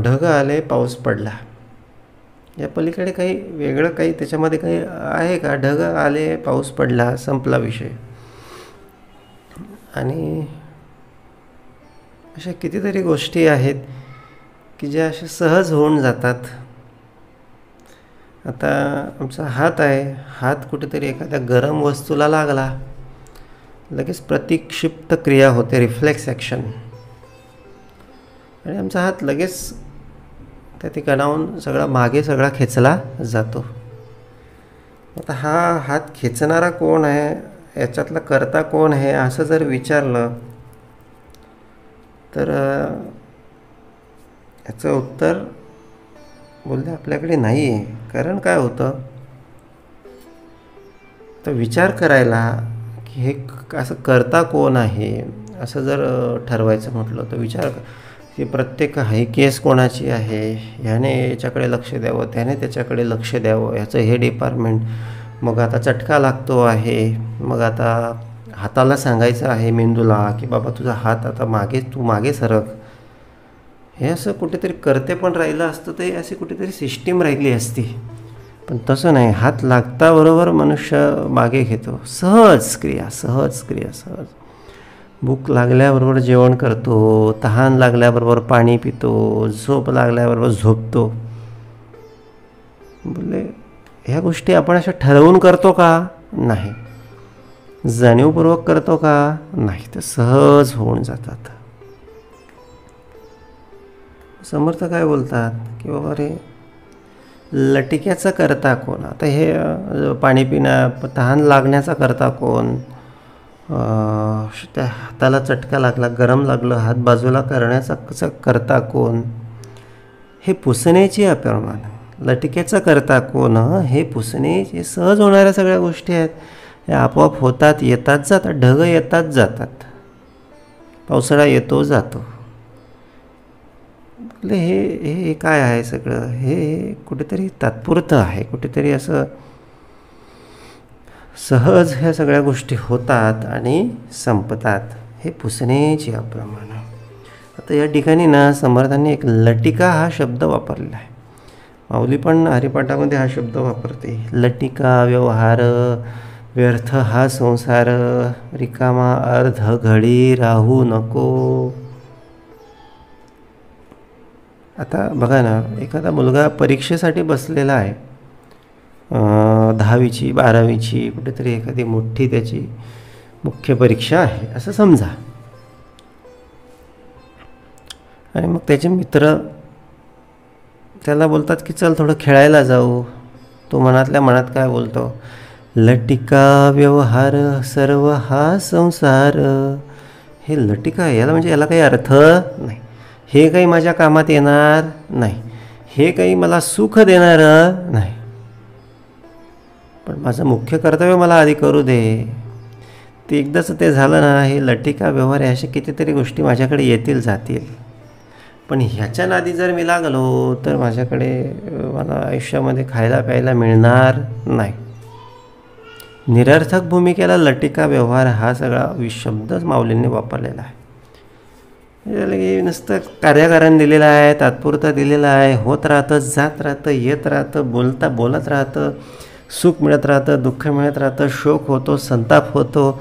ढग आले, पाऊस पडला. या पलीकडे काही वेगळं काही त्याच्यामध्ये काही आहे का? ढग आले, पाऊस पडला, संपला विषय. आणि अशा कितीतरी गोष्टी आहेत की ज्या अशा सहज होऊन जातात. आता आमचा हात आहे, हात कुठेतरी एखाद्या गरम वस्तूला लागला, लगेच प्रतिक्षिप्त क्रिया होते, रिफ्लेक्स ॲक्शन, आणि आमचा हात लगेच त्या ठिकाणाहून सगळा खेचला जातो. आता हा हात खेचणारा कोण आहे, याच्यातला करता कोण आहे, असं जर विचारलं तर याचं उत्तर बोलले आपल्याकडे नाही आहे. कारण काय होतं, तर विचार करायला की हे असं करता कोण आहे असं जर ठरवायचं म्हटलं तर विचार की प्रत्येक हाय केस कोणाची आहे, ह्याने याच्याकडे लक्ष द्यावं, त्याने त्याच्याकडे लक्ष द्यावं, ह्याचं हे डिपार्टमेंट. मग आता चटका लागतो आहे, मग आता हाताला सांगायचं आहे मेंदूला की बाबा तुझा हात आता तू मागे सरक. हे असं कुठेतरी करते पण राहिलं असतं, ते अशी कुठेतरी सिस्टीम राहिली असती. पण तसं नाही. हात लागताबरोबर मनुष्य मागे घेतो. सहज क्रिया. भूक लागल्याबरोबर जेवण करतो, तहान लागल्याबरोबर पाणी पितो, झोप लागल्याबरोबर झोपतो. बोलले ह्या गोष्टी आपण अशा ठरवून करतो का? नाही. जाणीवपूर्वक करतो का? नाही. तर सहज होऊन जातात. समर्थ काय बोलतात की बाबा रे, लटिक्याचा करता कोण? आता हे पाणी पिण्या तहान लागण्याचा करता कोण? त्या हाताला चटका लागला, गरम लागलं, हात बाजूला करण्याचा करता कोण? हे पुसण्याची अप्रमाण. लटिक्याचा करता कोण? हे पुसणे सहज होणाऱ्या सगळ्या गोष्टी आहेत. हे आपोआप होतात, येतात जातात. ढग येतात जातात, पावसाळा येतो जातो. हे काय आहे सगळं? हे कुठेतरी तात्पुरतं आहे, कुठेतरी असं सहज ह्या सगळ्या गोष्टी होतात आणि संपतात. हे पुसण्याची अप्रमाण. आता या ठिकाणी ना समर्थांनी एक लटिका हा शब्द वापरलेला आहे. माऊली पण हरिपाठामध्ये हा शब्द वापरते. लटिका व्यवहार व्यर्थ हा संसार, रिकामा अर्ध घडी राहू नको. आता बघा ना, एखादा मुलगा परीक्षेसाठी बसलेला आहे, 10वीची 12वीची कुठेतरी एखादी मोठी त्याची मुख्य परीक्षा आहे असं समजा. आणि मग त्याचे मित्र त्याला बोलतात की चल थोडं खेळायला जाऊ. तो मनातल्या मनात काय बोलतो? लटिका व्यवहार सर्व हा संसार. हे लटिका आहे, याला म्हणजे याला काही अर्थ नाही. हे काही माझ्या कामात येणार नाही, हे काही मला सुख देणारं नाही. पण माझं मुख्य कर्तव्य मला आधी करू दे. ते एकदाच ते झालं ना, हे लटिका व्यवहार आहे, अशा कितीतरी गोष्टी माझ्याकडे येतील जातील. पण ह्याच्या नादी जर मी लागलो तर मला आयुष्यामध्ये खायला प्यायला मिळणार नाही. निरर्थक भूमिकेला लटिका व्यवहार हा सगळा शब्दच माऊलींनी वापरलेला आहे. की नुसतं कार्यकारण दिलेलं आहे, तात्पुरतं दिलेलं आहे, होत राहतं, जात राहतं, येत राहतं, बोलत राहतं, सुख मिळत राहतं, दुःख मिळत राहतं, शोक होतो, संताप होतो,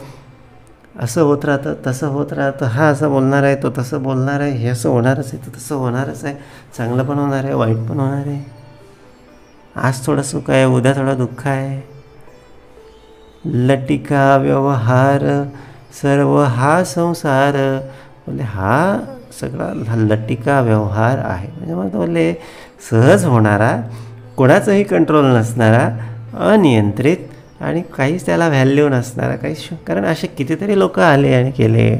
असं होत राहतं, तसं होत राहतं. हा असं बोलणार आहे, तो तसं बोलणार आहे, हे असं होणारच आहे, तो तसं होणारच आहे, चांगलं पण होणार आहे, वाईट पण होणार आहे, आज थोडं सुख आहे, उद्या थोडं दुःख आहे. लटिका व्यवहार सर्व हा संसार, बोले हा सगळा लटिका व्यवहार आहे. म्हणजे मग बोलले सहज होणारा, कोणाचंही कंट्रोल नसणारा, अनियंत्रित आणि काहीच त्याला व्हॅल्यू नसणारा, कारण असे कितीतरी लोक आले आणि केले,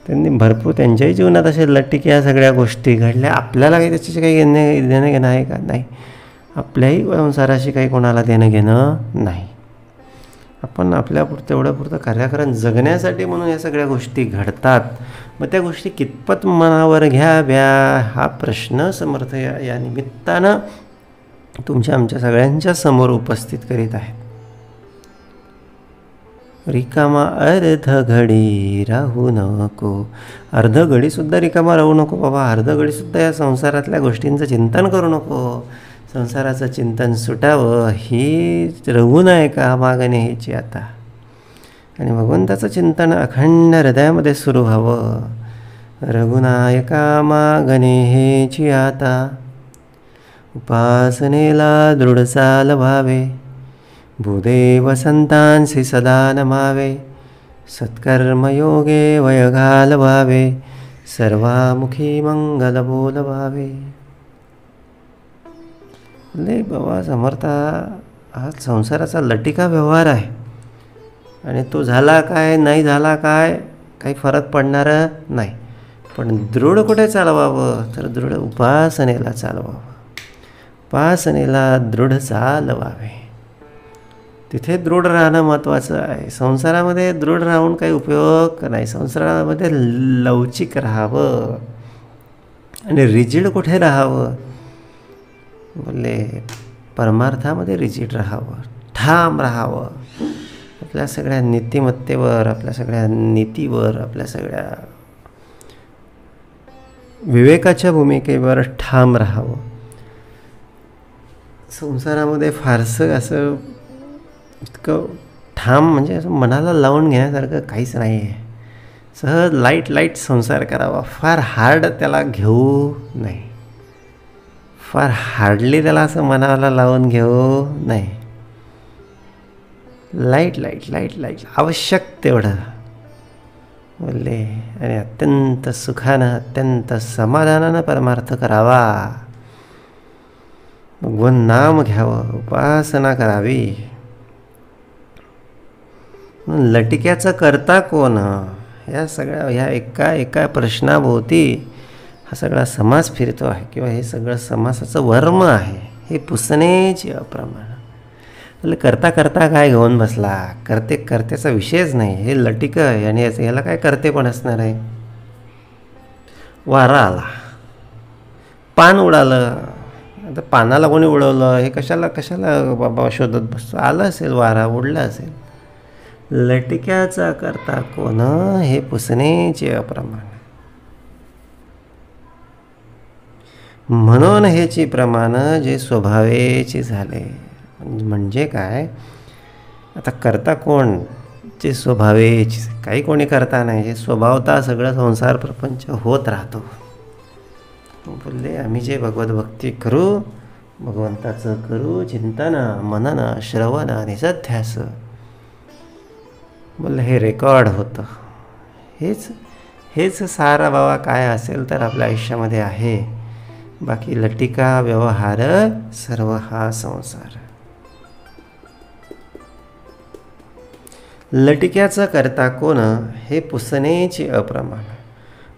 त्यांनी भरपूर त्यांच्याही जीवनात असे लटिके या सगळ्या गोष्टी घडल्या. आपल्याला काही त्याच्याशी काही देणं घेणं आहे का? नाही. आपल्याही संसाराशी काही कोणाला देणं घेणं नाही. आपण आपल्यापुरतं एवढ्यापुरतं कार्यकारण जगण्यासाठी म्हणून या सगळ्या गोष्टी घडतात. मग त्या गोष्टी कितपत मनावर घ्याव्या हा प्रश्न समर्थ या निमित्तानं तुमच्या आमच्या सगळ्यांच्या समोर उपस्थित करीत आहेत. रिकामा अर्ध घडी राहू नको. अर्ध घडीसुद्धा रिकामा राहू नको बाबा. अर्ध घडीसुद्धा या संसारातल्या गोष्टींचं चिंतन करू नको. संसाराचं चिंतन सुटावं ही रघुना एका मागणे ह्याची आता. आणि भगवंताचं चिंतन अखंड हृदयामध्ये सुरू व्हावं. रघुनायका मागणे हेची आता. उपासनेला दृढ चाल व्हावे. भूदेव संतांसी सदा नमावे. सत्कर्मयोगे वय घालवावे. सर्वामुखी मंगल बोलवावे. लय बाबा समर्था हा संसाराचा लटिका व्यवहार आहे. आणि तो झाला काय नाही झाला काय काही फरक पडणार नाही. पण दृढ कुठे चालवावं तर दृढ उपासनेला चालवावं. उपासनेला दृढ चालवावे. तिथे दृढ राहणं महत्त्वाचं आहे. संसारामध्ये दृढ राहून काही उपयोग नाही. संसारामध्ये लवचिक राहावं आणि रिजिड कुठे राहावं बोलले परमार्थामध्ये रिजिड राहावं, ठाम राहावं. आपल्या सगळ्या नीतिमत्तेवर, आपल्या सगळ्या नीतीवर, आपल्या सगळ्या विवेकाच्या भूमिकेवर ठाम राहावं. संसारामध्ये फारसं असं इतकं ठाम म्हणजे असं मनाला लावून घेण्यासारखं काहीच नाही आहे. सहज लाईट संसार करावा. फार हार्ड त्याला घेऊ नाही. फार हार्डली त्याला असं मनाला लावून घेऊ नाही. लाईट आवश्यक तेवढं बोलले. आणि अत्यंत सुखानं अत्यंत समाधानानं परमार्थ करावा. भगवान नाम घ्यावं, उपासना करावी. लटिक्याचं करता कोण या सगळ्या ह्या एका प्रश्नाभोवती हा सगळा समास फिरतो आहे किंवा हे सगळं समासाचं वर्म आहे. हे पुसण्याची अप्रमाण. म्हणजे करता काय घेऊन बसला. करत्याचा विषयच नाही. हे लटिक आहे आणि याला काय करते पण असणार आहे. वारा आला, पान उडालं. आता पानाला कोणी उडवलं हे कशाला बाबा शोधत बसतो. आलं असेल वारा, उडला असेल. लटिक्याचा करता कोण हे पुसण्याचे अप्रमाण. म्हणून हेची प्रमाण जे स्वभावेची झाले. म्हणजे काय आता करता कोण जे स्वभावेची. काही कोणी करता नाही. हे स्वभावता सगळं संसार प्रपंच होत राहतो. बोलले आम्ही जे भगवत भक्ती करू, भगवंताचं करू चिंतन, मनन, श्रवण, निसध्यास. बोलले हे रेकॉर्ड होतं. हेच सारा बाबा काय असेल तर आपल्या आयुष्यामध्ये आहे. बाकी लटिका व्यवहार सर्व हा संसार. लटिक्याचं करता कोण हे पुसण्याची अप्रमाण.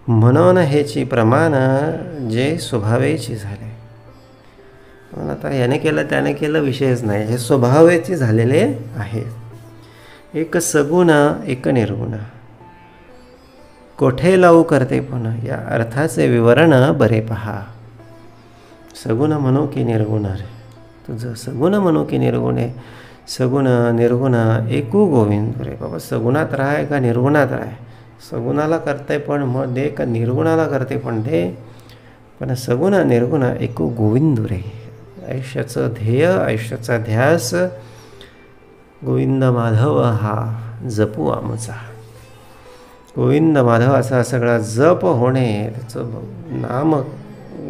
म्हणून हेची प्रमाण जे स्वभावेची झाले. पण आता याने केलं त्याने केलं विषयच नाही. हे स्वभावेची झालेले आहे. एक सगुण एक निर्गुण. कोठे लावू करते पुन्हा या अर्थाचे विवरण बरे पहा. सगुण म्हणू की निर्गुण रे तुझं. सगुण म्हणू की निर्गुण आहे. सगुण निर्गुण एकू गोविंद रे बाबा. सगुणात राहाय का निर्गुणात राहाय. सगुणाला करते पण मग दे, का निर्गुणाला करते पण दे, पण सगुण निर्गुण एको गोविंद रे. आयुष्याचं ध्येय, आयुष्याचा ध्यास गोविंद माधव हा जपू आमचा. गोविंद माधव असा सगळा जप होणे, त्याचं नाम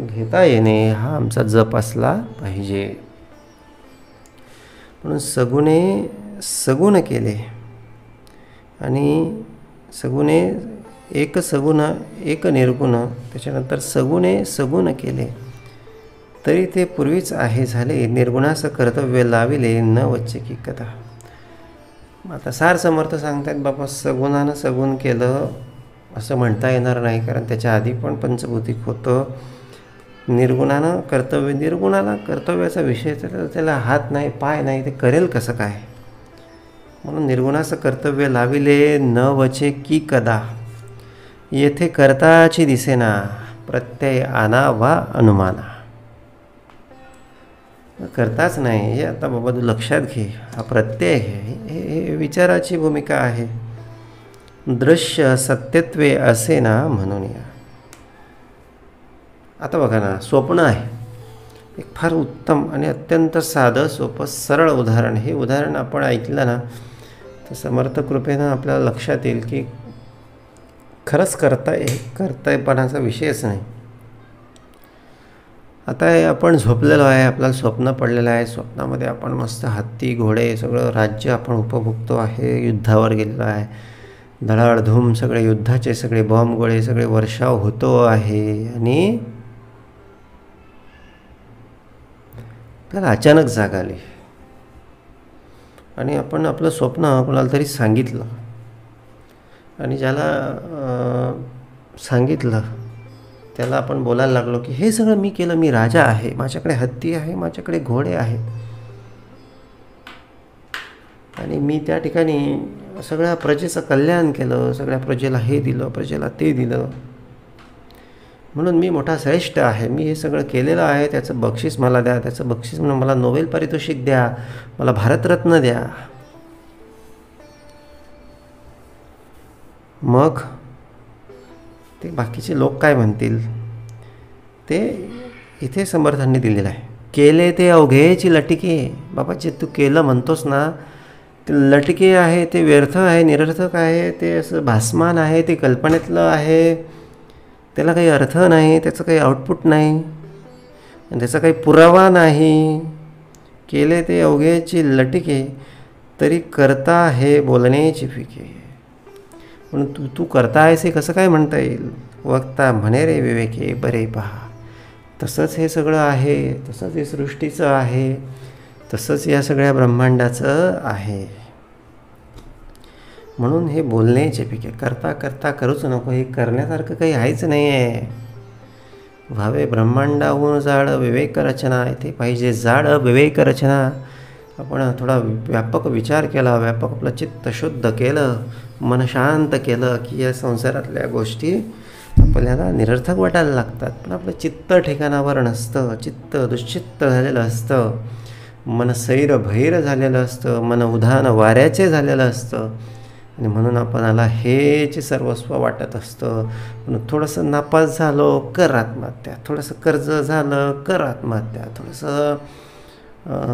घेता येणे हा आमचा जप असला पाहिजे. म्हणून सगुणे सगुण केले आणि सगुणे एक सगुण एक निर्गुण, त्याच्यानंतर सगुणे सगुण केले तरी ते पूर्वीच आहे झाले. निर्गुणाचं कर्तव्य लाविले न वच्चे की कथा. आता सार समर्थ सांगतात बाबा सगुणानं सगुण केलं असं म्हणता येणार नाही, कारण त्याच्या आधी पण पंचभौतिक होतं. निर्गुणानं कर्तव्य, निर्गुणाला कर्तव्याचा विषय त्याला हात नाही पाय नाही, ते करेल कसं काय. म्हणून निर्गुणाचं कर्तव्य लाविले न वचे की कदा. येथे कर्ताची दिसेना प्रत्यय आना वा अनुमाना. करताच नाही हे आता बाबा तू लक्षात घे. हा प्रत्यय हे विचाराची भूमिका आहे. दृश्य सत्यत्वे असे ना म्हणून या. आता बघा ना, स्वप्न आहे एक फार उत्तम आणि अत्यंत साधं सोपं सरळ उदाहरण. हे उदाहरण आपण ऐकलं ना तर समर्थ कृपेनं आपल्याला लक्षात येईल की खरंच करतायपणाचा विषयच नाही. आता आपण झोपलेलो आहे, आपल्याला स्वप्न पडलेलं आहे. स्वप्नामध्ये आपण मस्त हत्ती घोडे सगळं राज्य आपण उपभोगतो आहे. युद्धावर गेलेलो आहे, धडाधूम सगळे युद्धाचे सगळे बॉम्ब गोळे सगळे वर्षाव होतो आहे. आणि त्याला अचानक जाग आली आणि आपण आपलं स्वप्न कोणाला तरी सांगितलं आणि ज्याला सांगितलं त्याला आपण बोलायला लागलो की हे सगळं मी केलं, मी राजा आहे, माझ्याकडे हत्ती आहे, माझ्याकडे घोडे आहेत आणि मी त्या ठिकाणी सगळ्या प्रजेचं कल्याण केलं, सगळ्या प्रजेला हे दिलं, प्रजेला ते दिलं, म्हणून मी मोठा श्रेष्ठ आहे, मी हे सगळं केलेलं आहे, त्याचं बक्षीस मला द्या, त्याचं बक्षीस म्हणून मला नोबेल पारितोषिक द्या, मला भारतरत्न द्या. मग ते बाकीचे लोक काय म्हणतील ते इथे समर्थांनी दिलेलं आहे. केले ते अवघेची लटिके. बाबा जे तू केलं म्हणतोस ना ते लटिके आहे, ते व्यर्थ आहे, निरर्थक आहे, ते असं भासमान आहे, ते कल्पनेतलं आहे, त्याला काही अर्थ नाही, त्याचं काही आउटपुट नाही आणि त्याचा काही पुरावा नाही. केले ते अवघेची लटिके तरी करता हे बोलण्याची फिके. म्हणून तू करता आहेस हे कसं काय म्हणता येईल. वक्ता म्हणे रे विवेके बरे पहा. तसंच हे सगळं आहे, तसंच हे सृष्टीचं आहे, तसंच या सगळ्या ब्रह्मांडाचं आहे. म्हणून हे बोलण्याचे पिके. करता करता करूच नको, हे करण्यासारखं काही आहेच नाही आहे. व्हावे ब्रह्मांडाहून जाड विवेक रचना. इथे पाहिजे जाड विवेक रचना. आपण थोडा व्यापक विचार केला, व्यापक आपलं चित्त शुद्ध केलं, मन शांत केलं की या संसारातल्या गोष्टी आपल्याला निरर्थक वाटायला लागतात. पण आपलं चित्त ठिकाणावर नसतं, चित्त दुश्चित्त झालेलं असतं, मन सैर भैर झालेलं असतं, मन उधाण वाऱ्याचे झालेलं असतं आणि म्हणून आपणाला हेच सर्वस्व वाटत असतं. म्हणून थोडंसं नापास झालो कर आत्महत्या, थोडंसं कर्ज झालं कर आत्महत्या, थोडंसं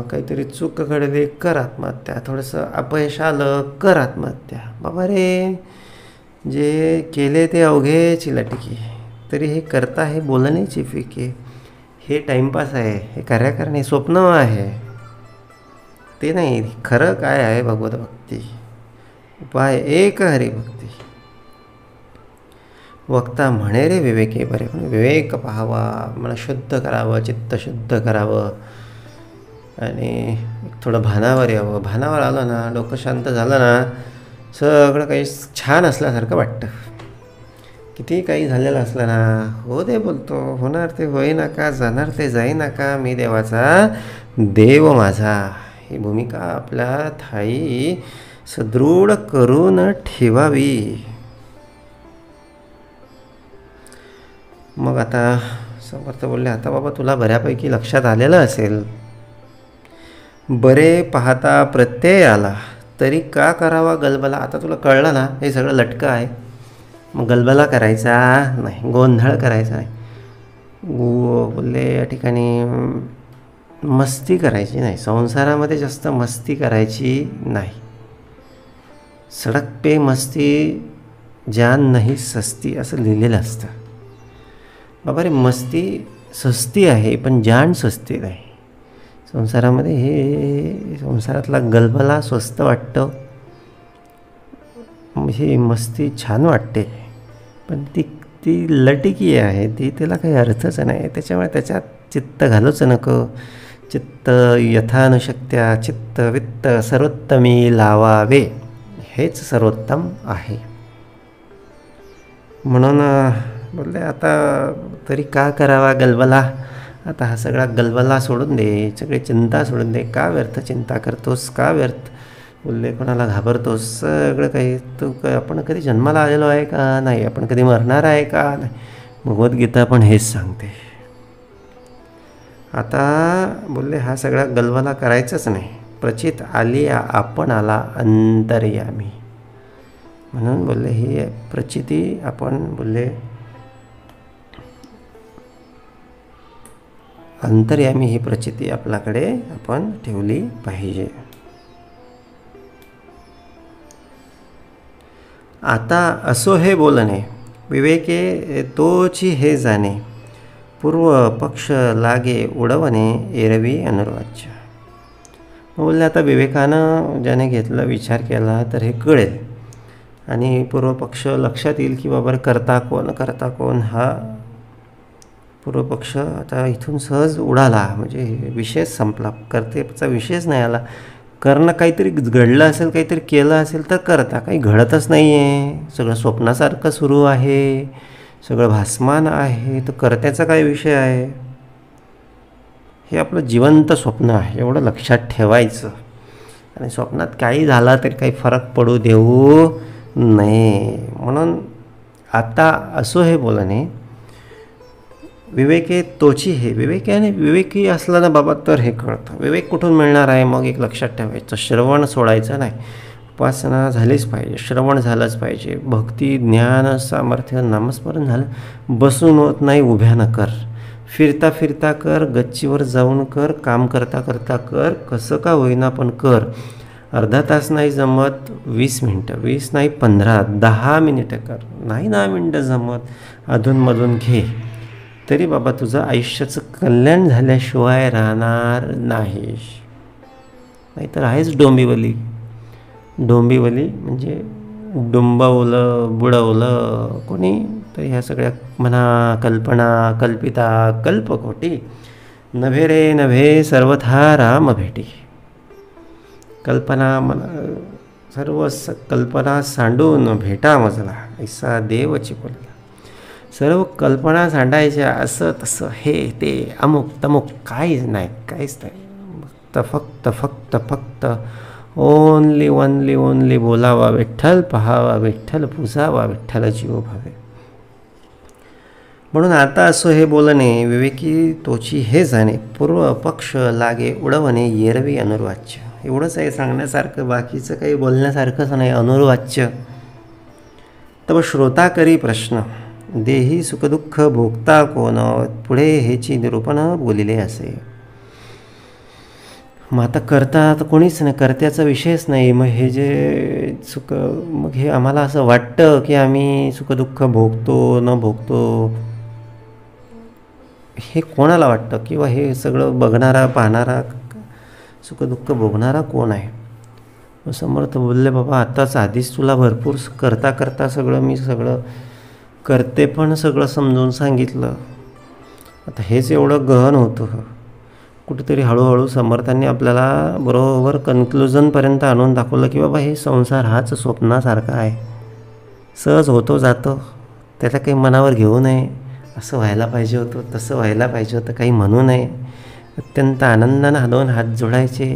काहीतरी चूक घडली कर आत्महत्या, थोडंसं अपयश आलं कर आत्महत्या. बाबा रे, जे केले ते अवघेची लटकी तरी हे करता हे बोलण्याची फिके. हे टाईमपास आहे, हे कार्याकारणी स्वप्न आहे, ते नाही. खरं काय आहे भगवत भक्ती. उपाय एक हरिभक्ती. वक्ता म्हणे रे विवेके बरे. विवेक पाहावा, मन शुद्ध करावं, चित्त शुद्ध करावं आणि थोडं भानावर यावं. भानावर आलं ना, डोकं शांत झालं ना, सगळं काही छान असल्यासारखं वाटतं. किती काही झालेलं असलं ना, हो दे बोलतो, होणार ते होई नका, जाणार ते जाई नका, मी देवाचा देव माझा. ही भूमिका आपल्या ठाई सदृढ करून ठेवावी. मग आता समर्थ बोलले, आता बाबा तुला बऱ्यापैकी लक्षात आलेलं असेल. बरे पाहता प्रत्यय आला तरी का करावा गलबला. आता तुला कळलं ना हे सगळं लटकं आहे. मग गलबला करायचा नाही, गोंधळ करायचा नाही, बोलले या ठिकाणी मस्ती करायची नाही, संसारामध्ये जास्त मस्ती करायची नाही. सडक पे मस्ती जान नाही सस्ती असं लिहिलेलं असतं. बाबा रे, मस्ती सस्ती आहे पण जान सस्ती नाही. संसारामध्ये हे संसारातला गलबला स्वस्त वाटतं, ही मस्ती छान वाटते, पण ती ती लटिकी आहे, ती त्याला काही अर्थच नाही. त्याच्यामुळे त्याच्यात चित्त घालूच नको. चित्त यथानुशक्त्या चित्त वित्त सर्वोत्तमी लावावे, हेच सर्वोत्तम आहे. म्हणून बोलले आता तरी का करावा गलबला. आता हा सगळा गलबला सोडून दे, सगळी चिंता सोडून दे. का व्यर्थ चिंता करतोस, का व्यर्थ बोलले कोणाला घाबरतोस. सगळं काही तू आपण कधी जन्माला आलेलो आहे का नाही, आपण कधी मरणार आहे का नाही. भगवद्गीता पण हेच सांगते. आता बोलले हा सगळा गलबला करायचाच नाही. प्रचित आलिया आपण आला अंतर्यामी. म्हणून बोलले ही प्रचिती आपण बोलले अंतर्यामी ही प्रचिती आपल्याकडे आपण ठेवली पाहिजे. आता असो हे बोलणे विवेके तोची हे जाणे, पूर्व पक्ष लागे उडवणे एरवी अनुर्वाच्य. बोलले आता विवेकानं ज्याने घेतलं, विचार केला तर हे कळेल आणि पूर्वपक्ष लक्षात येईल की बाबा करता कोण हा पूर्वपक्ष आता इथून सहज उडाला. म्हणजे विषयच संपला, कर्तेचा विषयच नाही आला. करणं काहीतरी घडलं असेल, काहीतरी केलं असेल तर करता, काही घडतच नाही आहे, सगळं स्वप्नासारखं सुरू आहे, सगळं भासमान आहे, तर कर्त्याचा काय विषय आहे. हे आपलं जिवंत स्वप्न आहे, एवढं लक्षात ठेवायचं. आणि स्वप्नात काही झाला तरी काही फरक पडू देऊ नये. म्हणून आता असो हे बोलणे विवेके तोची हे. विवेकी असला ना बाबा तर हे कळतं. विवेक कुठून मिळणार आहे. मग एक लक्षात ठेवायचं, श्रवण सोडायचं नाही. उपासना झालीच पाहिजे, श्रवण झालंच पाहिजे, भक्ती ज्ञान सामर्थ्य नामस्मरण झालं. बसून होत नाही, उभ्यानं कर, फिरता फिरता कर, गच्चीवर जाऊन कर, काम करता करता कर, कसं का होईना पण कर. अर्धा तास नाही जमत 20 मिनटं, 20 नाही 15, 10 मिनिटं कर. नाही 10 मिनटं जमत अधूनमधून घे, तरी बाबा तुझं आयुष्याचं कल्याण झाल्याशिवाय राहणार नाहीस. नाहीतर आहेच डोंबिवली. डोंबिवली म्हणजे डुंबवलं बुडवलं कोणी. तर ह्या सगळ्या म्हणा कल्पना कल्पिता कल्पकोटी, नभे रे नभे सर्वथा राम भेटी. कल्पना मला सर्व कल्पना सांडून भेटा मजला, ऐसा देव चिपला. सर्व कल्पना सांडायच्या, असं तसं हे ते अमुक तमुक काहीच नाही, काहीच नाही. फक्त फक्त फक्त ओनली बोलावा विठ्ठल, पहावा विठ्ठल, पुसावा विठ्ठल, जीव भावे. म्हणून आता असो हे बोलणे विवेकी तोची हे जाणे, पूर्व पक्ष लागे उडवणे एरवी अनुर्वाच्य. एवढंच आहे सांगण्यासारखं, बाकीचं काही बोलण्यासारखंच नाही. अनुर्वाच्य. तब श्रोता करी प्रश्न, देही सुखदुःख भोगता कोण, पुढे हेची निरूपण बोलिले असे. मग आता करता तर कोणीच नाही, कर्त्याचा विषयच नाही. मग हे जे सुख, मग हे आम्हाला असं वाटतं की आम्ही सुखदुःख भोगतो न भोगतो, हे कोणाला वाटतं. किंवा हे सगळं बघणारा पाहणारा सुखदुःख भोगणारा कोण आहे. समर्थ बोलले बाबा आताच आधीच तुला भरपूर करता करता सगळं मी सगळं करते पण सगळं समजून सांगितलं. आता हेच एवढं गहन होतं. कुठेतरी हळूहळू समर्थांनी आपल्याला बरोबर कन्क्लुजनपर्यंत आणून दाखवलं की बाबा हे संसार हाच स्वप्नासारखा आहे, सहज होतो जातो, त्याला काही मनावर घेऊ नये. असं व्हायला पाहिजे होतं, तसं व्हायला पाहिजे होतं, काही म्हणू नये. अत्यंत आनंदानं दोन हात जोडायचे,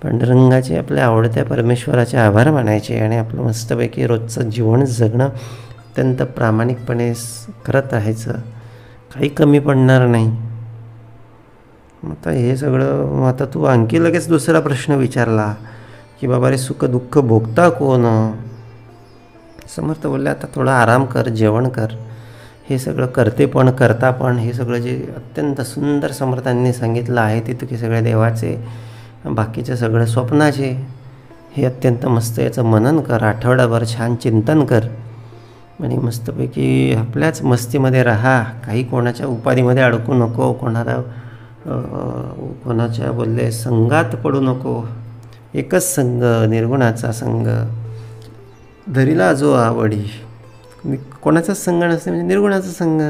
पांडुरंगाचे आपल्या आवडत्या परमेश्वराचे आभार मानायचे आणि आपलं मस्तपैकी रोजचं जीवन जगणं अत्यंत प्रामाणिकपणे करत राहायचं, काही कमी पडणार नाही. आता हे सगळं, आता तू आणखी लगेच दुसरा प्रश्न विचारला की बाबा रे सुख दुःख भोगता कोण. समर्थ बोलले, आता थोडा आराम कर, जेवण कर. हे सगळं करते पण करता पण हे सगळं जे अत्यंत सुंदर समर्थांनी सांगितलं आहे तिथं की सगळ्या देवाचे, बाकीचे सगळं स्वप्नाचे, हे अत्यंत मस्त याचं मनन कर, आठवडाभर छान चिंतन कर आणि मस्तपैकी आपल्याच मस्तीमध्ये राहा. काही कोणाच्या उपाधीमध्ये अडकू नको, कोणाच्या बोलले संगात पडू नको. एकच संग, निर्गुणाचा संग, धरीला जो आवडी. कोणाचाच संग नसते म्हणजे निर्गुणाचा संग.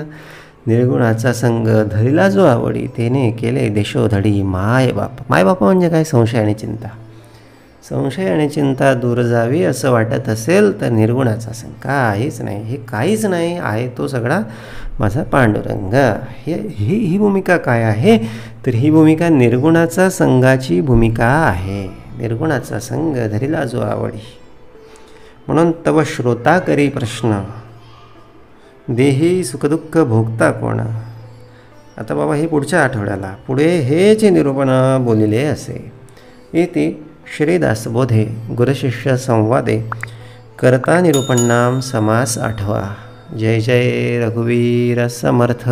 निर्गुणाचा संग धरीला जो आवडी, त्याने केले देशोधडी मायबाप. मायबापा म्हणजे काय? संशय आणि चिंता. संशय आणि चिंता दूर जावी असं वाटत असेल तर निर्गुणाचा संग. काहीच नाही, हे काहीच नाही आहे तो सगळा माझा पांडुरंग. ही भूमिका काय आहे? तर ही भूमिका निर्गुणाचा संघाची भूमिका आहे. निर्गुणाचा संघ धरीला जो आवडी. म्हणून तव श्रोता करी प्रश्न, देही सुखदुःख भोगता कोण. आता बाबा हे पुढच्या आठवड्याला पुढे हेच निरूपण बोलिले असे. इति श्रीदासबोधे गुरुशिष्य संवादे कर्ता निरूपणाम समास 8. जय जय रघुवीर समर्थ.